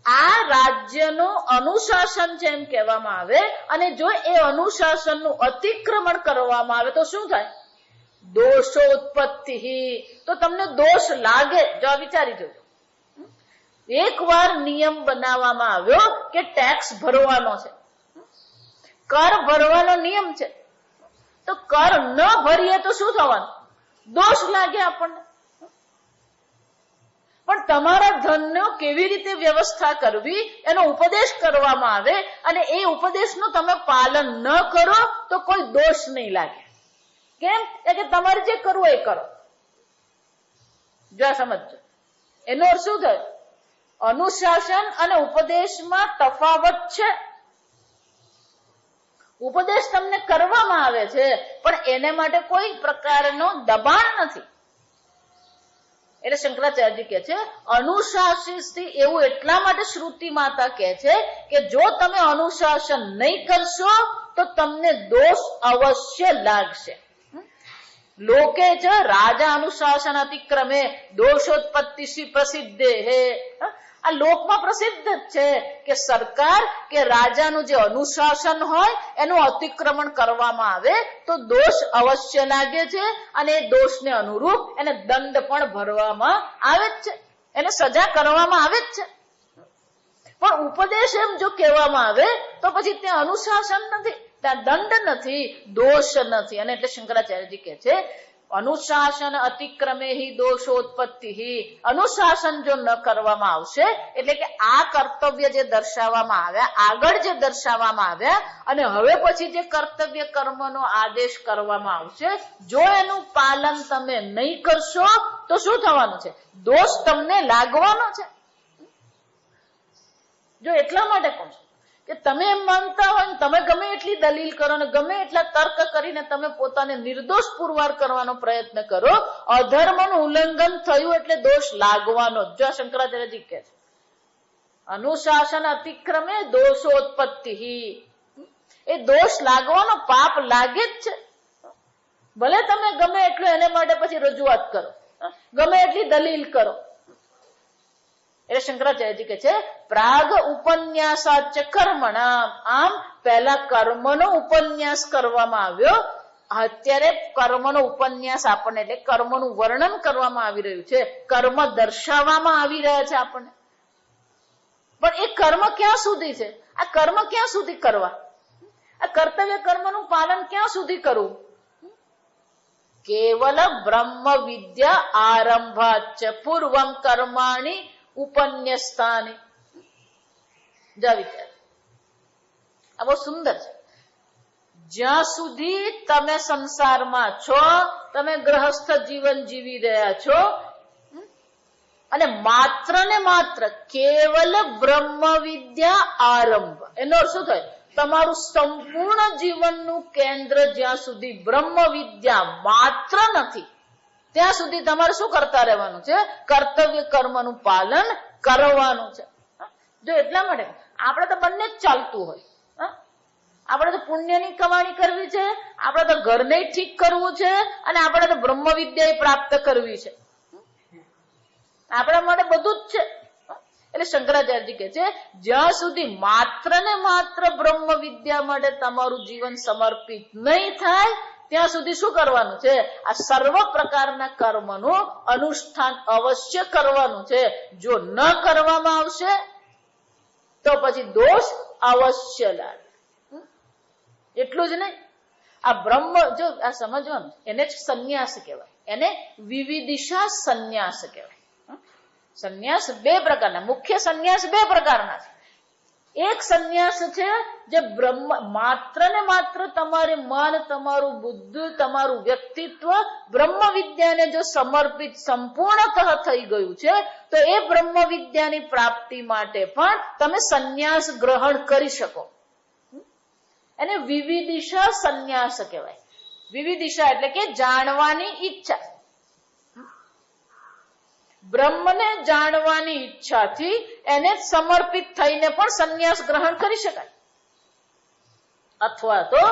આ રાજ્યનું અનુશાસન છે એમ કહેવામાં આવે, અને જો એ અનુશાસનનું અતિક્રમણ કરવામાં આવે તો શું થાય? દોષોત્પત્તિ. તો તમને દોષ લાગે. જો વિચારી જોજો, એકવાર નિયમ બનાવવામાં આવ્યો કે ટેક્સ ભરવાનો છે, કર ભરવાનો નિયમ છે, તો કર ન ભરીએ તો શું થવાનું? દોષ લાગે આપણને. પણ તમારા ધનનો કેવી રીતે વ્યવસ્થા કરવી એનો ઉપદેશ કરવામાં આવે, અને એ ઉપદેશનું તમે પાલન ન કરો તો કોઈ દોષ નહીં લાગે. કેમ કે તમારે જે કરવું એ કરો. જો સમજો, એનો અર્થ શું થયો? અનુશાસન અને ઉપદેશમાં તફાવત છે. ઉપદેશ તમને કરવામાં આવે છે પણ એને માટે કોઈ પ્રકારનો દબાણ નથી. એટલે શંકરાચાર્યજી કહે છે અનુશાસિત એવું એટલા માટે શ્રુતિ માતા કહે છે કે જો તમે અનુશાસન નહીં કરશો તો તમને દોષ અવશ્ય લાગશે. લોકે છે રાજા અનુશાસન અતિક્રમે દોષોત્પત્તિ પ્રસિદ્ધે હે. આ લોકમાં પ્રસિદ્ધ જ છે કે સરકાર કે રાજાનું જે અનુશાસન હોય એનું અતિક્રમણ કરવામાં આવે તો દોષ અવશ્ય લાગે છે, અને એ દોષને અનુરૂપ એને દંડ પણ ભરવામાં આવે જ છે, એને સજા કરવામાં આવે જ છે. પણ ઉપદેશ એમ જો કહેવામાં આવે તો પછી ત્યાં અનુશાસન નથી, ત્યાં દંડ નથી, દોષ નથી. અને એટલે શંકરાચાર્યજી કહે છે અનુશાસન અતિક્રમે હિ દોષોત્પત્તિ. અનુશાસન જો ન કરવામાં આવશે એટલે કે આ કર્તવ્ય જે દર્શાવવામાં આવ્યા, આગળ જે દર્શાવવામાં આવ્યા, અને હવે પછી જે કર્તવ્ય કર્મનો આદેશ કરવામાં આવશે, જો એનું પાલન તમે નહીં કરશો તો શું થવાનું છે? દોષ તમને લાગવાનો છે. જો એટલા માટે કહું છું કે તમે એમ માનતા હોય તમે ગમે એટલી દલીલ કરો ને ગમે એટલા તર્ક કરીને તમે પોતાને નિર્દોષ પુરવાર કરવાનો પ્રયત્ન કરો, અધર્મનું ઉલ્લંઘન થયું એટલે દોષ લાગવાનો. જો શંકરાચાર્યજી કહે છે અનુશાસન અતિક્રમે દોષોત્પત્તિ. એ દોષ લાગવાનો, પાપ લાગે જ છે. ભલે તમે ગમે એટલું એને માટે પછી રજૂઆત કરો, ગમે એટલી દલીલ કરો. એટલે શંકરાચાર્યજી કહે છે પ્રાગ ઉપન્યાસાચ કર્મણા. આમ પહેલા કર્મનો ઉપન્યાસ કરવામાં આવ્યો, અત્યારે કર્મનો ઉપન્યાસ આપણને એટલે કર્મનું વર્ણન કરવામાં આવી રહ્યું છે, કર્મ દર્શાવવામાં આવી રહ્યા છે આપણને. પણ એ કર્મ ક્યાં સુધી છે? આ કર્મ ક્યાં સુધી કરવા? આ કર્તવ્ય કર્મનું પાલન ક્યાં સુધી કરવું? કેવલ બ્રહ્મ વિદ્યા આરંભાચ પૂર્વમ કર્માણી ઉપન્યસ્તાની. વિચાર, આ બહુ સુંદર છે. જ્યાં સુધી તમે સંસારમાં છો, તમે ગ્રહસ્થ જીવન જીવી રહ્યા છો, અને માત્ર ને માત્ર કેવલ બ્રહ્મ વિદ્યા આરંભ, એનો અર્થ શું થાય? તમારું સંપૂર્ણ જીવનનું કેન્દ્ર જ્યાં સુધી બ્રહ્મ વિદ્યા માત્ર નથી ત્યાં સુધી તમારે શું કરતા રહેવાનું છે? કર્તવ્ય કર્મનું પાલન કરવાનું છે. જો એટલા માટે આપણે તો બંને જ ચાલતું હોય. આપણે તો પુણ્યની કમાણી કરવી છે, આપણે તો ઘરને ઠીક કરવું છે, અને આપણે તો બ્રહ્મ વિદ્યા પ્રાપ્ત કરવી છે. આપણા માટે બધું જ છે. એટલે શંકરાચાર્યજી કહે છે જ્યાં સુધી માત્ર ને માત્ર બ્રહ્મ વિદ્યા માટે તમારું જીવન સમર્પિત નહીં થાય ત્યાં સુધી શું કરવાનું છે? આ સર્વ પ્રકારના કર્મનું અનુષ્ઠાન અવશ્ય કરવાનું છે. જો ન કરવામાં આવશે તો પછી દોષ અવશ્ય લાગે. એટલું જ નહીં, આ બ્રહ્મ જો આ સમજવાનું, એને જ સંન્યાસ કહેવાય, એને વિવિદિશા સંન્યાસ કહેવાય. સંન્યાસ બે પ્રકારના, મુખ્ય સંન્યાસ બે પ્રકારના છે. એક સંન્યાસ છે જે બ્રહ્મ માત્ર ને માત્ર તમારે મન, તમારું બુદ્ધિ, તમારું વ્યક્તિત્વ બ્રહ્મ વિદ્યાને જો સમર્પિત સંપૂર્ણતઃ થઈ ગયું છે તો એ બ્રહ્મ વિદ્યાની પ્રાપ્તિ માટે પણ તમે સંન્યાસ ગ્રહણ કરી શકો. એને વિવિદિશા સંન્યાસ કહેવાય. વિવિદિશા એટલે કે જાણવાની ઈચ્છા, બ્રહ્મને જાણવાની ઈચ્છાથી એને સમર્પિત થઈને પણ સંન્યાસ ગ્રહણ કરી શકાય. અથવા તો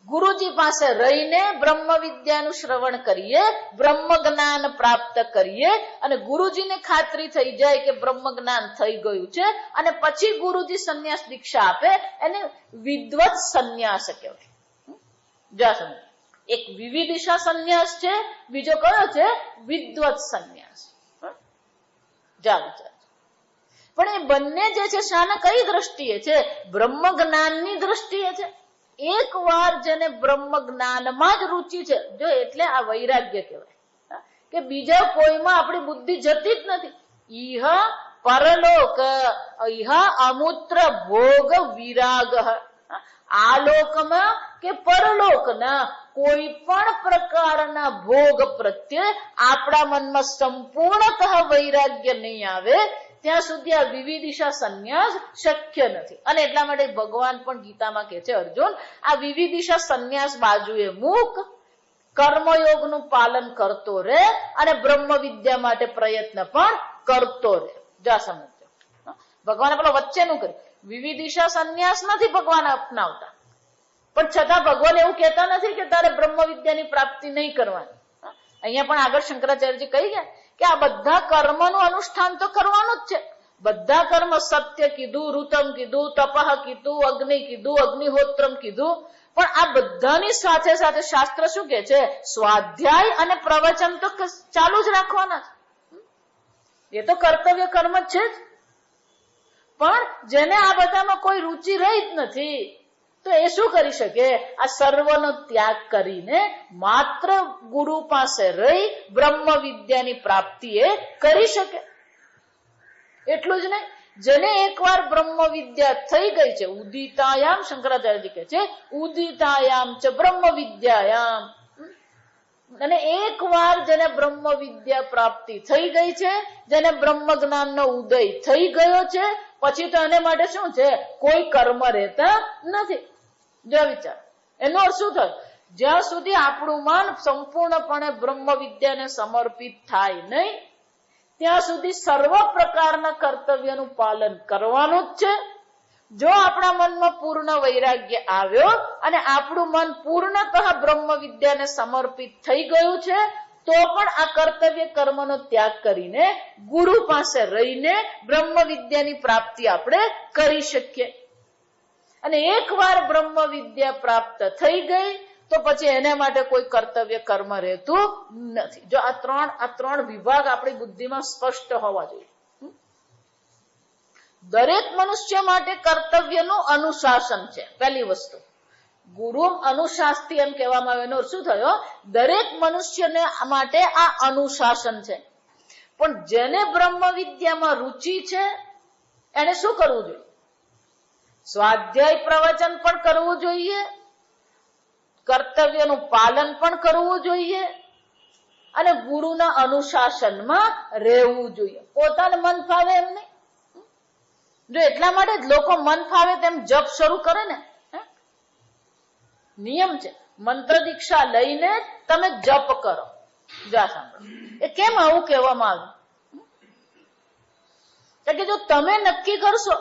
ગુરુજી પાસે રહીને બ્રહ્મ વિદ્યાનું શ્રવણ કરીએ, બ્રહ્મ જ્ઞાન પ્રાપ્ત કરીએ અને ગુરુજીને ખાતરી થઈ જાય કે બ્રહ્મ જ્ઞાન થઈ ગયું છે અને પછી ગુરુજી સંન્યાસ દીક્ષા આપે, એને વિદ્વત સંન્યાસ કહેવાય. જા સમજ, એક વિવિદિશા સંન્યાસ છે, બીજો કયો છે? વિદ્વત સંન્યાસ. જા વિચાર. પણ એ બંને જે છે શાના કઈ દ્રષ્ટિએ છે? બ્રહ્મ જ્ઞાનની દ્રષ્ટિએ છે. એક વાર જેને બ્રહ્મ જ્ઞાનમાં જ રુચિ છે, જો એટલે આ વૈરાગ્ય કહેવાય કે બીજા કોઈમાં આપણી બુદ્ધિ જતી જ નથી. ઇહ પરલોક ઇહ અમૂત્ર ભોગ વિરાગ, આ લોકમાં કે પરલોકના કોઈ પણ પ્રકારના ભોગ પ્રત્યે આપણા મનમાં સંપૂર્ણતઃ વૈરાગ્ય નહીં આવે ત્યાં સુધી આ વિવિદિશા સંન્યાસ શક્ય નથી. અને એટલા માટે ભગવાન પણ ગીતામાં કહે છે, અર્જુન આ વિવિદિશા સંન્યાસ બાજુએ મૂક, કર્મયોગનું પાલન કરતો રહે અને બ્રહ્મ વિદ્યા માટે પ્રયત્ન પણ કરતો રહે. જા સમજો, ભગવાને પેલો વચ્ચેનું કર્યું. વિવિદિશા સંન્યાસ નથી ભગવાન અપનાવતા, પણ છતાં ભગવાન એવું કહેતા નથી કે તારે બ્રહ્મ વિદ્યાની પ્રાપ્તિ નહીં કરવાની. અહીંયા પણ આગળ શંકરાચાર્યજી કહી ગયા કે આ બધા કર્મનું અનુષ્ઠાન તો કરવાનું જ છે. બધા કર્મ, સત્ય કીધું, ઋતમ કીધું, તપઃ કીધું, અગ્નિ કીધું, અગ્નિહોત્રમ કીધું, પણ આ બધાની સાથે સાથે શાસ્ત્ર શું કે છે? સ્વાધ્યાય અને પ્રવચન તો ચાલુ જ રાખવાના છે. એ તો કર્તવ્ય કર્મ જ છે જ. પણ જેને આ બધામાં કોઈ રુચિ રહી જ નથી તો એ શું કરી શકે? આ સર્વનો ત્યાગ કરીને માત્ર ગુરુ પાસે રહી બ્રહ્મ વિદ્યાની પ્રાપ્તિ એ કરી શકે. એટલું જ નહીં, જેને એકવાર બ્રહ્મ વિદ્યા થઈ ગઈ છે, ઉદિતાયામ, શંકરાચાર્યજી કહે છે ઉદિતાયામ ચ બ્રહ્મ વિદ્યાયામ, અને એકવાર જેને બ્રહ્મ વિદ્યા પ્રાપ્તિ થઈ ગઈ છે, જેને બ્રહ્મ જ્ઞાનનો ઉદય થઈ ગયો છે, પછી તો એને માટે શું છે? કોઈ કર્મ રહેતા નથી. જો વિચાર, એનો અર્થ શું થયો? જ્યાં સુધી આપણું મન સંપૂર્ણપણે બ્રહ્મ વિદ્યાને સમર્પિત થાય નહીં ત્યાં સુધી સર્વ પ્રકારના કર્તવ્યનું પાલન કરવાનું જ છે. જો આપણા મનમાં પૂર્ણ વૈરાગ્ય આવ્યો અને આપણું મન પૂર્ણતઃ બ્રહ્મ વિદ્યાને સમર્પિત થઈ ગયું છે તો પણ આ કર્તવ્ય કર્મનો ત્યાગ કરીને ગુરુ પાસે રહીને બ્રહ્મ વિદ્યાની પ્રાપ્તિ આપણે કરી શકીએ. અને એકવાર બ્રહ્મ વિદ્યા પ્રાપ્ત થઈ ગઈ તો પછી એને માટે કોઈ કર્તવ્ય કર્મ રહેતું નથી. જો આ ત્રણ વિભાગ આપણી બુદ્ધિમાં સ્પષ્ટ હોવા જોઈએ. દરેક મનુષ્ય માટે કર્તવ્યનું અનુશાસન છે. પહેલી વસ્તુ, ગુરુ અનુશાસ્તી એમ કહેવામાં આવે, એનો શું થયો? દરેક મનુષ્યને માટે આ અનુશાસન છે. પણ જેને બ્રહ્મ વિદ્યામાં રુચિ છે એને શું કરવું જોઈએ? સ્વાધ્યાય પ્રવચન પણ કરવું જોઈએ, કર્તવ્યનું પાલન પણ કરવું જોઈએ અને ગુરુના અનુશાસનમાં રહેવું જોઈએ. પોતાને મન ફાવે એમ નહીં. જો એટલા માટે જ લોકો મન ફાવે તેમ જપ શરૂ કરે ને. નિયમ છે, મંત્ર દીક્ષા લઈને તમે જપ કરો. જા સાંભળો, એ કેમ આવું કહેવામાં આવ્યું? કે જો તમે નક્કી કરશો,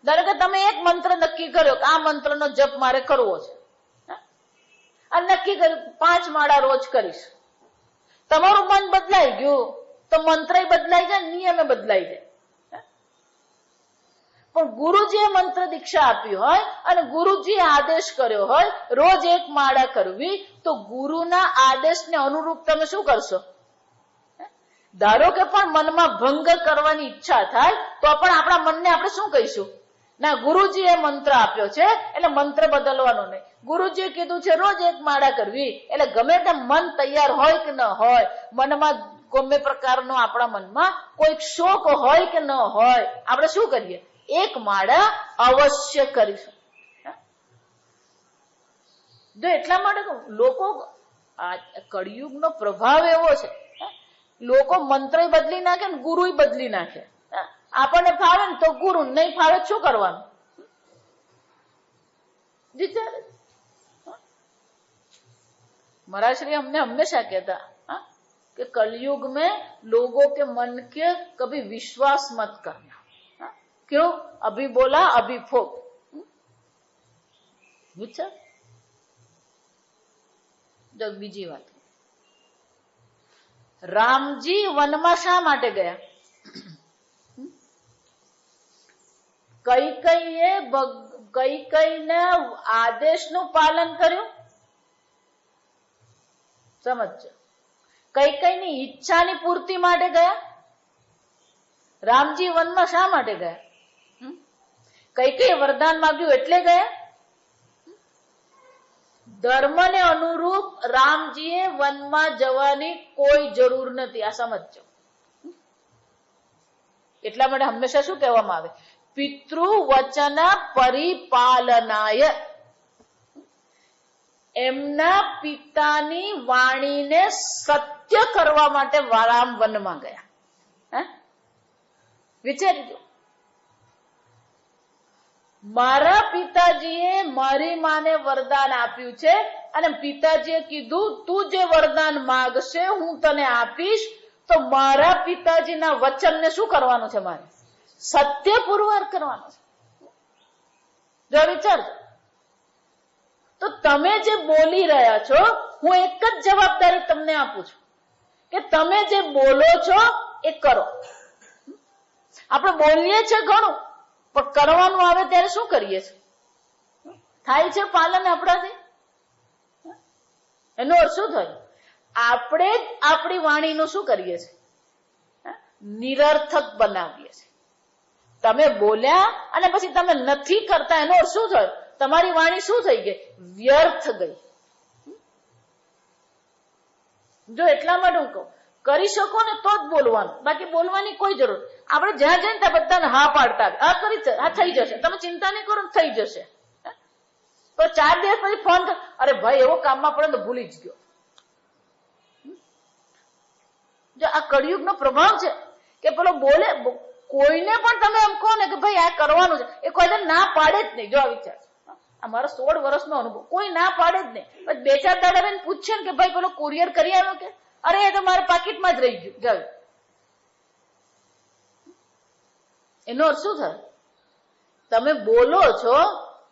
ધારો કે તમે એક મંત્ર નક્કી કર્યો કે આ મંત્રનો જપ મારે કરવો છે, અને નક્કી કર્યું 5 માળા રોજ કરીશ, તમારું મન બદલાઈ ગયું તો મંત્ર બદલાઈ જાય, નિયમે બદલાઈ જાય. પણ ગુરુજીએ મંત્ર દીક્ષા આપી હોય અને ગુરુજીએ આદેશ કર્યો હોય રોજ 1 માળા કરવી, તો ગુરુના આદેશને અનુરૂપ તમે શું કરશો? ધારો કે પણ મનમાં ભંગ કરવાની ઈચ્છા થાય તો પણ આપણા મનને આપણે શું કહીશું? ના, ગુરુજીએ મંત્ર આપ્યો છે એટલે મંત્ર બદલવાનો નહીં. ગુરુજીએ કીધું છે રોજ એક માળા કરવી, એટલે ગમે તેમ મન તૈયાર હોય કે ન હોય, મનમાં ગમે પ્રકારનો આપણા મનમાં કોઈ શોક હોય કે ન હોય, આપણે શું કરીએ? એક માળા અવશ્ય કરીશું. જો એટલા માટે લોકો, આ કળિયુગનો પ્રભાવ એવો છે, લોકો મંત્ર બદલી નાખે ને ગુરુ બદલી નાખે. આપણને ફાવે ને તો ગુરુ, નહીં ફાવે શું કરવાનું? વિચારે. महाराज हमने हमेशा कहता कि कलयुग में लोगों के मन के कभी विश्वास मत करना. क्यों? अभी बोला अभी फोक. विचार. जो बीजी बात, रामजी वनमा शा माटे गया? કૈકેયીને આદેશનું પાલન કર્યું. સમજો, કૈકેયીની ઈચ્છાની પૂર્તિ માટે ગયા. રામજી વનમાં શા માટે ગયા? કૈકેયીએ વરદાન માંગ્યું એટલે ગયા. ધર્મને અનુરૂપ રામજીએ વનમાં જવાની કોઈ જરૂર નથી. આ સમજો. એટલા માટે હંમેશા શું કહેવામાં આવે? પિતૃ વચન પરિપાલનાય. એમના પિતાની વાણીને સત્ય કરવા માટે રામ વનમાં ગયા. વિચારજો, મારા પિતાજીએ મારી માને વરદાન આપ્યું છે અને પિતાજીએ કીધું તું જે વરદાન માંગશે હું તને આપીશ, તો મારા પિતાજીના વચનને શું કરવાનું છે? મારે સત્ય પુરવાર કરવાનો છે. જો વિચારજો, તો તમે જે બોલી રહ્યા છો, હું એક જ જવાબદારી તમને આપું છું કે તમે જે બોલો છો એ કરો. આપણે બોલીએ છીએ ઘણું, પણ કરવાનું આવે ત્યારે શું કરીએ છીએ? થાય છે પાલન આપણાથી? એનો અર્થ શું થયો? આપણે જ આપણી વાણીનું શું કરીએ છીએ? નિરર્થક બનાવીએ છીએ. તમે બોલ્યા અને પછી તમે નથી કરતા, એનો અર્થ શું થયો? તમારી વાણી શું થઈ ગઈ? વ્યર્થ ગઈ. જો એટલા માટે હું કહું, કરી શકો ને તો જ બોલવાનું, બાકી બોલવાની કોઈ જરૂર. આપણે જ્યાં જઈને ત્યાં બધાને હા પાડતા, આ કરી, આ થઈ જશે, તમે ચિંતા નહીં કરો, થઈ જશે. તો 4 દિવસ પછી ફોન કર, અરે ભાઈ એવો કામમાં પડે તો ભૂલી જ ગયો. જો આ કળિયુગનો પ્રભાવ છે કે પેલો બોલે, કોઈને પણ તમે એમ કહો ને કે ભાઈ આ કરવાનું છે, એ કોઈ ના પાડે જ નહીં. જો આ વિચાર, અમારો 16 વર્ષનો અનુભવ, કોઈ ના પાડે જ નહીં. 2-4 દાડા રહીને પૂછશે ને કે ભાઈ પેલો કુરિયર કરી આવ્યો કે? અરે એ તો મારા પાકીટમાં જ રહી ગયું. જાવ, એનો અર્થ શું થાય? તમે બોલો છો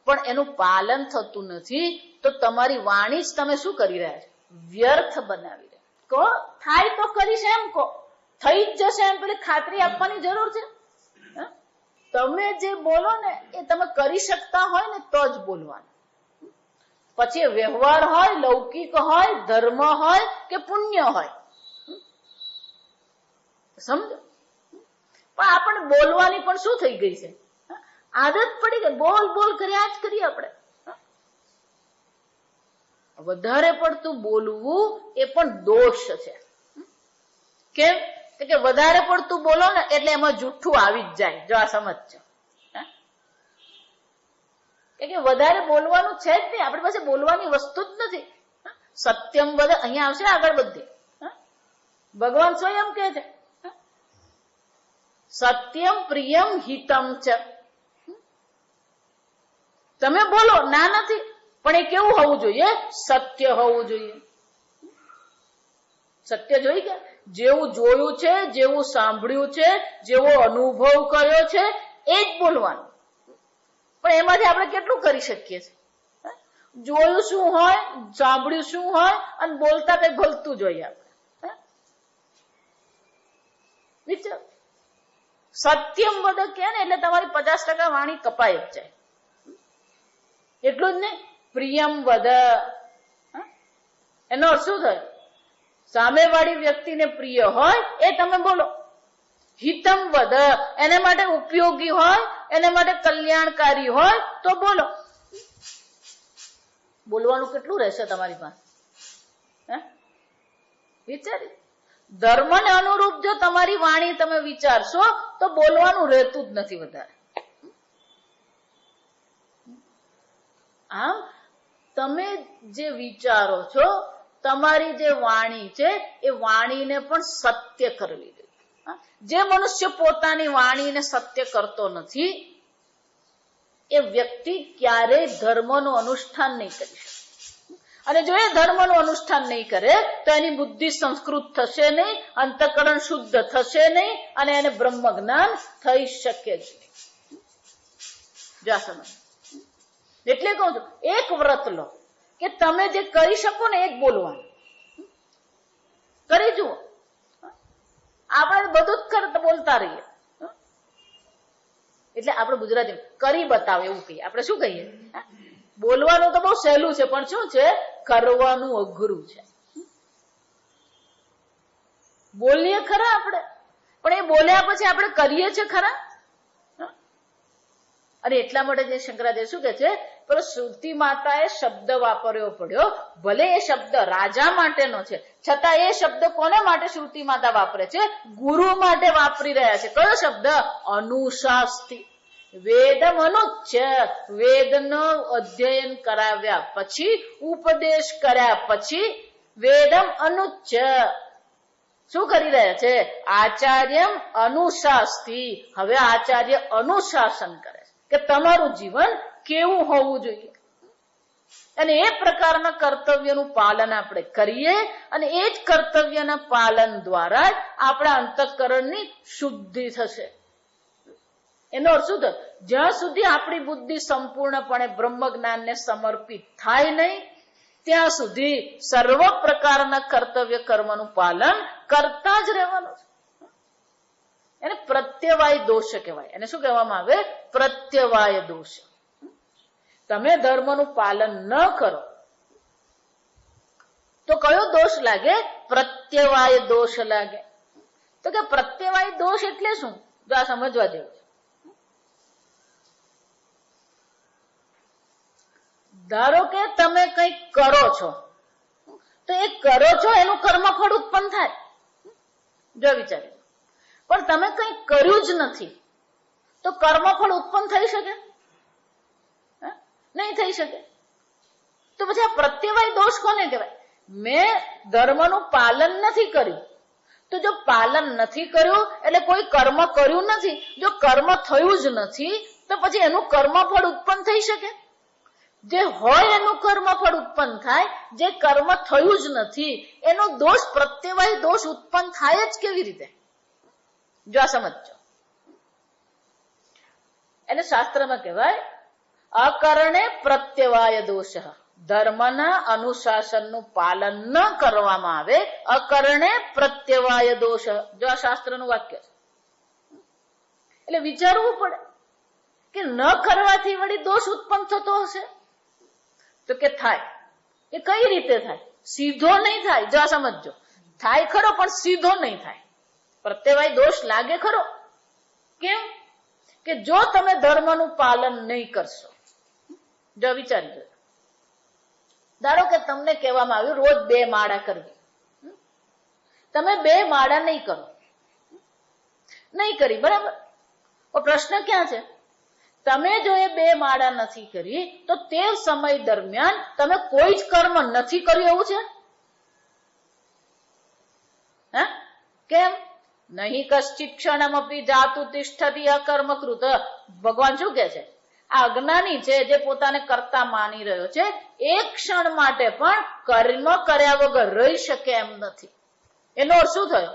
પણ એનું પાલન થતું નથી, તો તમારી વાણી જ તમે શું કરી રહ્યા છો? વ્યર્થ બનાવી રહ્યા. કહો થાય તો કરીશ એમ કહો, થઈ જ જશે એમ પેલી ખાતરી આપવાની જરૂર છે? તમે જે બોલો ને એ તમે કરી શકતા હોય ને તો જ બોલવાનું. પછી વ્યવહાર હોય, લૌકિક હોય, ધર્મ હોય કે પુણ્ય હોય, સમજો. પણ આપણે બોલવાની પણ શું થઈ ગઈ છે? આદત પડી ગઈ. બોલ બોલ કર્યા જ કરીએ આપણે. વધારે પડતું બોલવું એ પણ દોષ છે. કેમ કે વધારે પડતું બોલો ને એટલે એમાં જુઠ્ઠું આવી જ જાય. જો આ સમજજો, કે વધારે બોલવાનું છે જ નહીં. આપણી પાસે બોલવાની વસ્તુ જ નથી. સત્યમ વદ અહીંયા આવશે આગળ બધી. ભગવાન સ્વયં કહે છે સત્યમ પ્રિયમ હિતમ ચ. તમે બોલો, ના નથી, પણ એ કેવું હોવું જોઈએ? સત્ય હોવું જોઈએ. સત્ય જોઈ ગયા? જેવું જોયું છે, જેવું સાંભળ્યું છે, જેવો અનુભવ કર્યો છે એ જ બોલવાનું. પણ એમાંથી આપણે કેટલું કરી શકીએ છીએ? જોયું શું હોય, સાંભળ્યું શું હોય, અને બોલતા કઈ ભલતું જોઈએ આપણે. વિચાર, સત્યમ વદ કે ને એટલે તમારી 50% વાણી કપાઈ જ જાય. એટલું જ નહીં, પ્રિયમ વદ, એનો અર્થ શું થાય? સામેવાળી વ્યક્તિને પ્રિય હોય એ તમે બોલો. હિતમ વદ, એને માટે ઉપયોગી હોય, એને માટે કલ્યાણકારી હોય તો બોલો. બોલવાનું કેટલું રહેશે તમારી પાસે? વિચારી. ધર્મને અનુરૂપ જો તમારી વાણી તમે વિચારશો તો બોલવાનું રહેતું જ નથી વધારે. આમ તમે જે વિચારો છો, તમારી જે વાણી છે એ વાણીને પણ સત્ય કરવી જોઈએ. જે મનુષ્ય પોતાની વાણીને સત્ય કરતો નથી એ વ્યક્તિ ક્યારેય ધર્મનું અનુષ્ઠાન નહીં કરી શકે. અને જો એ ધર્મનું અનુષ્ઠાન નહીં કરે તો એની બુદ્ધિ સંસ્કૃત થશે નહીં, અંતઃકરણ શુદ્ધ થશે નહીં અને એને બ્રહ્મ જ્ઞાન થઈ શકે જ નહીં. જા સમજ. એટલે કહું છું, એક વ્રત લો કે તમે જે કરી શકો ને એ જ બોલવાનું. કરી જુઓ. આપણે બધું જ કરતા બોલતા રહીએ. એટલે આપણે ગુજરાતી કરી બતાવે એવું કહીએ. આપણે શું કહીએ? બોલવાનું તો બહુ સહેલું છે, પણ શું છે? કરવાનું અઘરું છે. બોલીએ ખરા આપણે, પણ એ બોલ્યા પછી આપણે કરીએ છીએ ખરા? અને એટલા માટે જે શંકરાચાર્ય શું કે છે, પણ શ્રુતિ માતાએ શબ્દ વાપર્યો પડ્યો. ભલે એ શબ્દ રાજા માટેનો છે, છતાં એ શબ્દ કોને માટે શ્રુતિ માતા વાપરે છે? ગુરુ માટે વાપરી રહ્યા છે. કયો શબ્દ? અનુશાસ્તિ. વેદમ અનુચ્ચ, વેદનો અધ્યયન કરાવ્યા પછી, ઉપદેશ કર્યા પછી વેદમ અનુચ્ચ શું કરી રહ્યા છે? આચાર્યમ અનુશાસ્તિ. હવે આચાર્ય અનુશાસન કરે છે કે તમારું જીવન કેવું હોવું જોઈએ. અને એ પ્રકારના કર્તવ્યનું પાલન આપણે કરીએ અને એ જ કર્તવ્યના પાલન દ્વારા જ આપણા અંતઃકરણની શુદ્ધિ થશે. એનો અર્થ શું થયો? જ્યાં સુધી આપણી બુદ્ધિ સંપૂર્ણપણે બ્રહ્મ જ્ઞાનને સમર્પિત થાય નહીં ત્યાં સુધી સર્વ પ્રકારના કર્તવ્ય કર્મનું પાલન કરતા જ રહેવાનું છે. એને પ્રત્યવાય દોષ કહેવાય. એને શું કહેવામાં આવે? પ્રત્યવાય દોષ. તમે ધર્મનું પાલન ન કરો તો કયો દોષ લાગે? પ્રત્યવાય દોષ લાગે. તો કે પ્રત્યવાય દોષ એટલે શું? જો આ સમજવા જેવું છે. ધારો કે તમે કંઈક કરો છો તો એ કરો છો એનું કર્મફળ ઉત્પન્ન થાય. જો વિચાર. પણ તમે કંઈ કર્યું જ નથી તો કર્મફળ ઉત્પન્ન થઈ શકે? નહીં થઈ શકે. તો પછી આ પ્રત્યવાય દોષ કોને કહેવાય? મેં ધર્મનું પાલન નથી કર્યું. તો જો પાલન નથી કર્યું એટલે કોઈ કર્મ કર્યું નથી. જો કર્મ થયું જ નથી તો પછી એનું કર્મફળ ઉત્પન્ન થઈ શકે? જે હોય એનું કર્મફળ ઉત્પન્ન થાય, જે કર્મ થયું જ નથી એનો દોષ પ્રત્યવાય દોષ ઉત્પન્ન થાય જ કેવી રીતે? જો આ સમજો. એને શાસ્ત્રમાં કહેવાય અકરણે પ્રત્યવાય દોષ. ધર્મના અનુશાસનનું પાલન ન કરવામાં આવે, અકરણે પ્રત્યવાય દોષ. જો આ શાસ્ત્રનું વાક્ય છે. એટલે વિચારવું પડે કે ન કરવાથી વળી દોષ ઉત્પન્ન થતો હશે તો કે થાય. એ કઈ રીતે થાય? સીધો નહીં થાય. જો આ સમજો. થાય ખરો પણ સીધો નહીં થાય. પ્રત્યવાય દોષ લાગે ખરો. કેમ? કે જો તમે ધર્મનું પાલન નહીં કરશો. જો વિચારી જો. ધારો કે તમને કહેવામાં આવ્યું રોજ 2 માળા કરવી. તમે 2 માળા નહીં કરો. નહીં કરી, બરાબર? પ્રશ્ન ક્યાં છે? તમે જો એ 2 માળા નથી કરી તો તે સમય દરમિયાન તમે કોઈ જ કર્મ નથી કર્યું એવું છે? હે? કેમ? નહીં કશ્ચિત ક્ષણમપી જાતુ તિષ્ઠતિ અકર્મકૃત. ભગવાન શું કે છે? આ અજ્ઞાની છે જે પોતાને કર્તા માની રહ્યો છે, એક ક્ષણ માટે પણ કર્મ કર્યા વગર રહી શકે એમ નથી. એનો અર્થ શું થયો?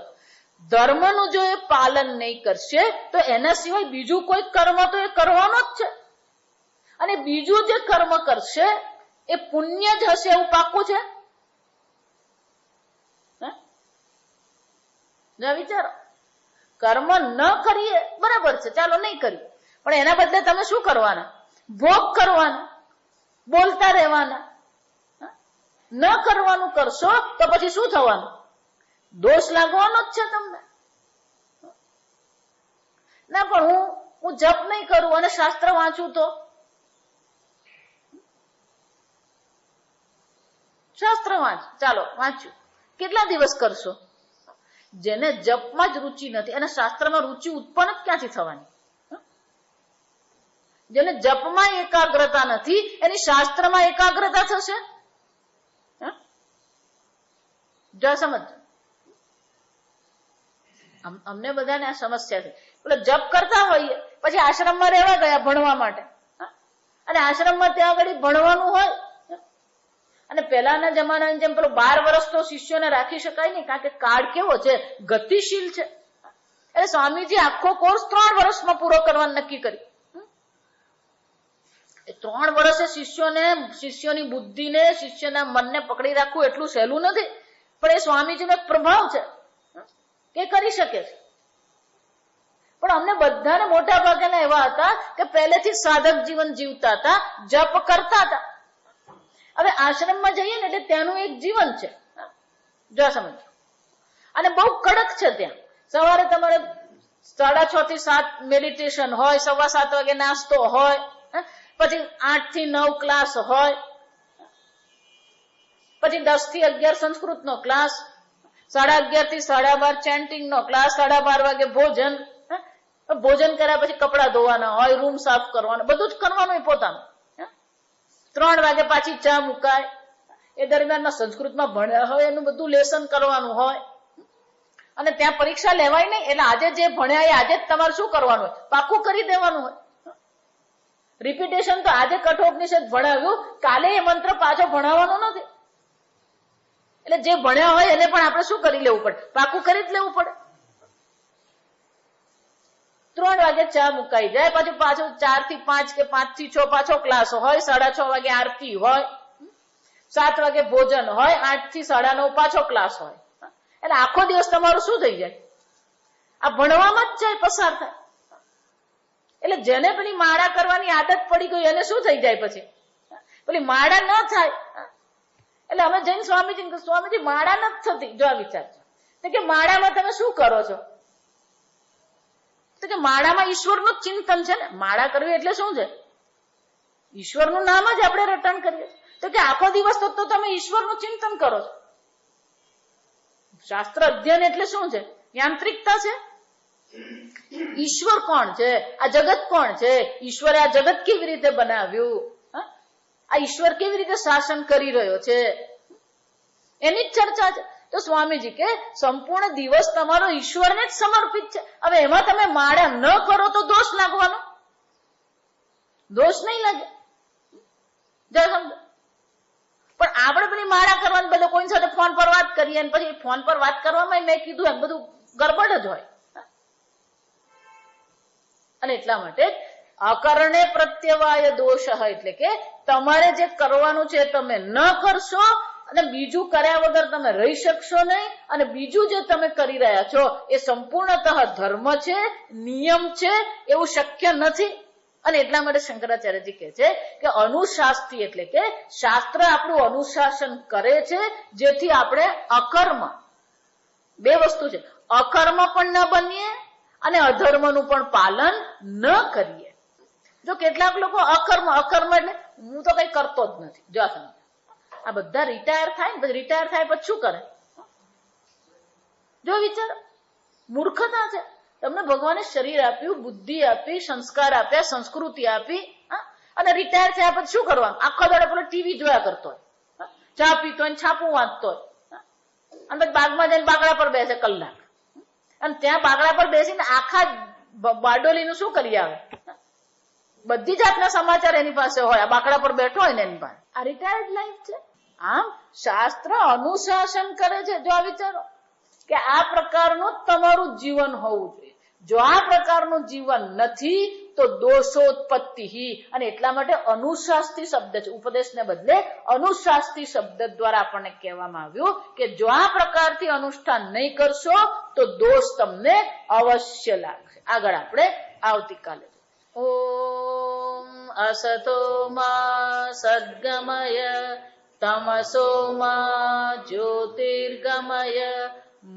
ધર્મનું જો એ પાલન નહીં કરશે તો એના સિવાય બીજું કોઈ કર્મ તો એ કરવાનો જ છે. અને બીજું જે કર્મ કરશે એ પુણ્ય જ હશે એવું પાક્કું છે? વિચારો. કર્મ ન કરીએ બરાબર છે, ચાલો નહીં કરીએ, પણ એના બદલે તમે શું કરવાના? ભોગ કરવાના, બોલતા રહેવાના. ન કરવાનું કરશો તો પછી શું થવાનું? દોષ લાગવાનો જ છે તમને. ના પણ હું જપ નહીં કરું અને શાસ્ત્ર વાંચું તો શાસ્ત્ર વાંચ, ચાલો વાંચ્યું, કેટલા દિવસ કરશો? જેને જપમાં જ રુચિ નથી અને શાસ્ત્રમાં રુચિ ઉત્પન્ન જ ક્યાંથી થવાની? જેને જપમાં એકાગ્રતા નથી એની શાસ્ત્રમાં એકાગ્રતા થશે? જો સમજ, અમને બધાને આ સમસ્યા છે. એટલે જપ કરતા હોઈએ પછી આશ્રમમાં રહેવા ગયા ભણવા માટે, અને આશ્રમમાં ત્યાં આગળ ભણવાનું હોય, અને પહેલાના જમાનાની જેમ પેલો 12 વર્ષ તો શિષ્યોને રાખી શકાય નહીં, કારણ કે કાળ કેવો છે, ગતિશીલ છે. એટલે સ્વામીજી આખો કોર્સ 3 વર્ષમાં પૂરો કરવાનું નક્કી કરી. 3 વર્ષે શિષ્યોની બુદ્ધિને, શિષ્યના મનને પકડી રાખવું એટલું સહેલું નથી, પણ એ સ્વામીજીનો એક પ્રભાવ છે કે કરી શકે છે. પણ અમને બધાને મોટા ભાગના એવા હતા કે પહેલેથી સાધક જીવન જીવતા હતા, જપ કરતા હતા. હવે આશ્રમમાં જઈએ ને એટલે ત્યાંનું એક જીવન છે, જો સમજ, અને બહુ કડક છે. ત્યાં સવારે તમારે 6:30 થી 7 મેડિટેશન હોય, 7:15 વાગે નાસ્તો હોય, પછી 8 થી 9 ક્લાસ હોય, પછી 10 થી 11 સંસ્કૃતનો ક્લાસ, 11:30 થી 12:30 ચેન્ટિંગ નો ક્લાસ, 12:30 વાગે ભોજન. ભોજન કર્યા પછી કપડા ધોવાના હોય, રૂમ સાફ કરવાનો, બધું જ કરવાનું હોય પોતાનું. 3 વાગે પાછી ચા મુકાય. એ દરમિયાનમાં સંસ્કૃતમાં ભણ્યા હોય એનું બધું લેસન કરવાનું હોય, અને ત્યાં પરીક્ષા લેવાય નહીં. એટલે આજે જે ભણ્યા એ આજે જ તમારે શું કરવાનું હોય, પાકું કરી દેવાનું હોય. રિપીટેશન તો આજે કઠોપનિષદ ભણાવ્યું, કાલે એ મંત્ર પાછો ભણાવવાનો નથી. એટલે જે ભણ્યા હોય એને પણ આપણે શું કરી લેવું પડે, પાકું કરી જ લેવું પડે. 3 વાગે ચા મુકાઈ જાય, પાછું 4 થી 5 કે 5 થી 6 પાછો ક્લાસ હોય, 6:30 વાગે આરતી હોય, 7 વાગે ભોજન હોય, 8 થી 9:30 પાછો ક્લાસ હોય. એટલે આખો દિવસ તમારું શું થઈ જાય, આ ભણવામાં જ જાય, પસાર થાય. એટલે જેને પેલી માળા કરવાની આદત પડી ગઈ એને શું થઈ જાય, પછી પેલી માળા ન થાય. એટલે અમે જઈને સ્વામીજી, સ્વામીજી માળા નથી થતી. જો આ વિચાર છે કે માળામાં તમે શું કરો છો? તો કે માળામાં ઈશ્વરનું ચિંતન છે ને. માળા કરવી એટલે શું છે? ઈશ્વરનું નામ જ આપણે રટણ કરીએ. તો કે આખો દિવસ તો તમે ઈશ્વરનું ચિંતન કરો છો. શાસ્ત્ર અધ્યયન એટલે શું છે? યાંત્રિકતા છે. ઈશ્વર કોણ છે? આ જગત કોણ છે? ઈશ્વરે આ જગત કેવી રીતે બનાવ્યું? આ ઈશ્વર કેવી રીતે શાસન કરી રહ્યો છે? એની જ ચર્ચા છે. તો સ્વામીજી કે સંપૂર્ણ દિવસ તમારો ઈશ્વરને જ સમર્પિત છે. હવે એમાં તમે માળા ન કરો તો દોષ લાગવાનો? દોષ નહીં લાગે. પણ આપણે પેલી માળા કરવાની, બધું કોઈની સાથે ફોન પર વાત કરીએ, અને પછી ફોન પર વાત કરવામાં મેં કીધું એમ બધું ગરબડ જ હોય. અને એટલા માટે અકરણે પ્રત્યવાય દોષ, એટલે કે તમારે જે કરવાનું છે તમે ન કરશો, અને બીજું કર્યા વગર તમે રહી શકશો નહીં. અને બીજું જે તમે કરી રહ્યા છો એ સંપૂર્ણતઃ ધર્મ છે, નિયમ છે, એવું શક્ય નથી. અને એટલા માટે શંકરાચાર્યજી કહે છે કે અનુશાસ્ત્રી એટલે કે શાસ્ત્ર આપણું અનુશાસન કરે છે, જેથી આપણે અકર્મ, 2 વસ્તુ છે, અકર્મ પણ ન બનીએ અને અધર્મનું પણ પાલન ન કરીએ. જો કેટલાક લોકો અકર્મ એટલે હું તો કઈ કરતો જ નથી. જો આ બધા રિટાયર થાય ને, રિટાયર થાય પછી શું કરે? જો વિચાર, મૂર્ખતા છે. તમને ભગવાને શરીર આપ્યું, બુદ્ધિ આપી, સંસ્કાર આપ્યા, સંસ્કૃતિ આપી, અને રિટાયર થયા પછી શું કરવાનું? આખો દાડો પેલો ટીવી જોયા કરતો હોય, ચા પીતો હોય, છાપું વાંચતો હોય, અને પછી બાગમાં જઈને બાકડા પર બેસે કલાક, અને ત્યાં બાકડા પર બેસીને આખા બારડોલીનું શું કરી આવે? બધી જાતના સમાચાર એની પાસે હોય, આ બાકડા પર બેઠો હોય ને એની પાસે. આ રિટાયર્ડ લાઈફ છે. આમ શાસ્ત્ર અનુશાસન કરે છે. જો આ વિચારો કે આ પ્રકારનું તમારું જીવન હોવું જોઈએ. જો આ પ્રકારનું જીવન નથી તો દોષોત્પત્તિ. અને એટલા માટે અનુશાસ્ત્રી શબ્દ છે, ઉપદેશને બદલે અનુશાસ્ત્રી શબ્દ દ્વારા આપણને કહેવામાં આવ્યું કે જો આ પ્રકારથી અનુષ્ઠાન નહીં કરશો તો દોષ તમને અવશ્ય લાગશે. આગળ આપણે આવતીકાલે. ઓમ અસતો મા સદ્ગમય તમસો મા જ્યોતિર્ગમય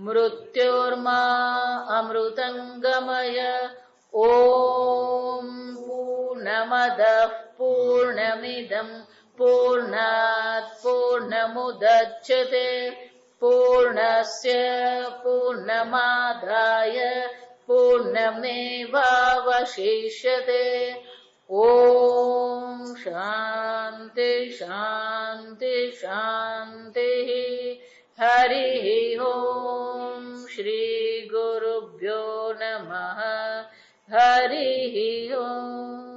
મૃત્યોર્મા અમૃતંગમય. ઓમ પૂર્ણમદઃ પૂર્ણમિદં પૂર્ણાત પૂર્ણમુદચ્યતે પૂર્ણસ્ય પૂર્ણમાદાય પૂર્ણમેવાવશિષ્યતે. ઓમ શાંતિ શાંતિ શાંતિ. હરિ ઓમ. શ્રી ગુરુભ્યો નમઃ. હરિ ઓમ.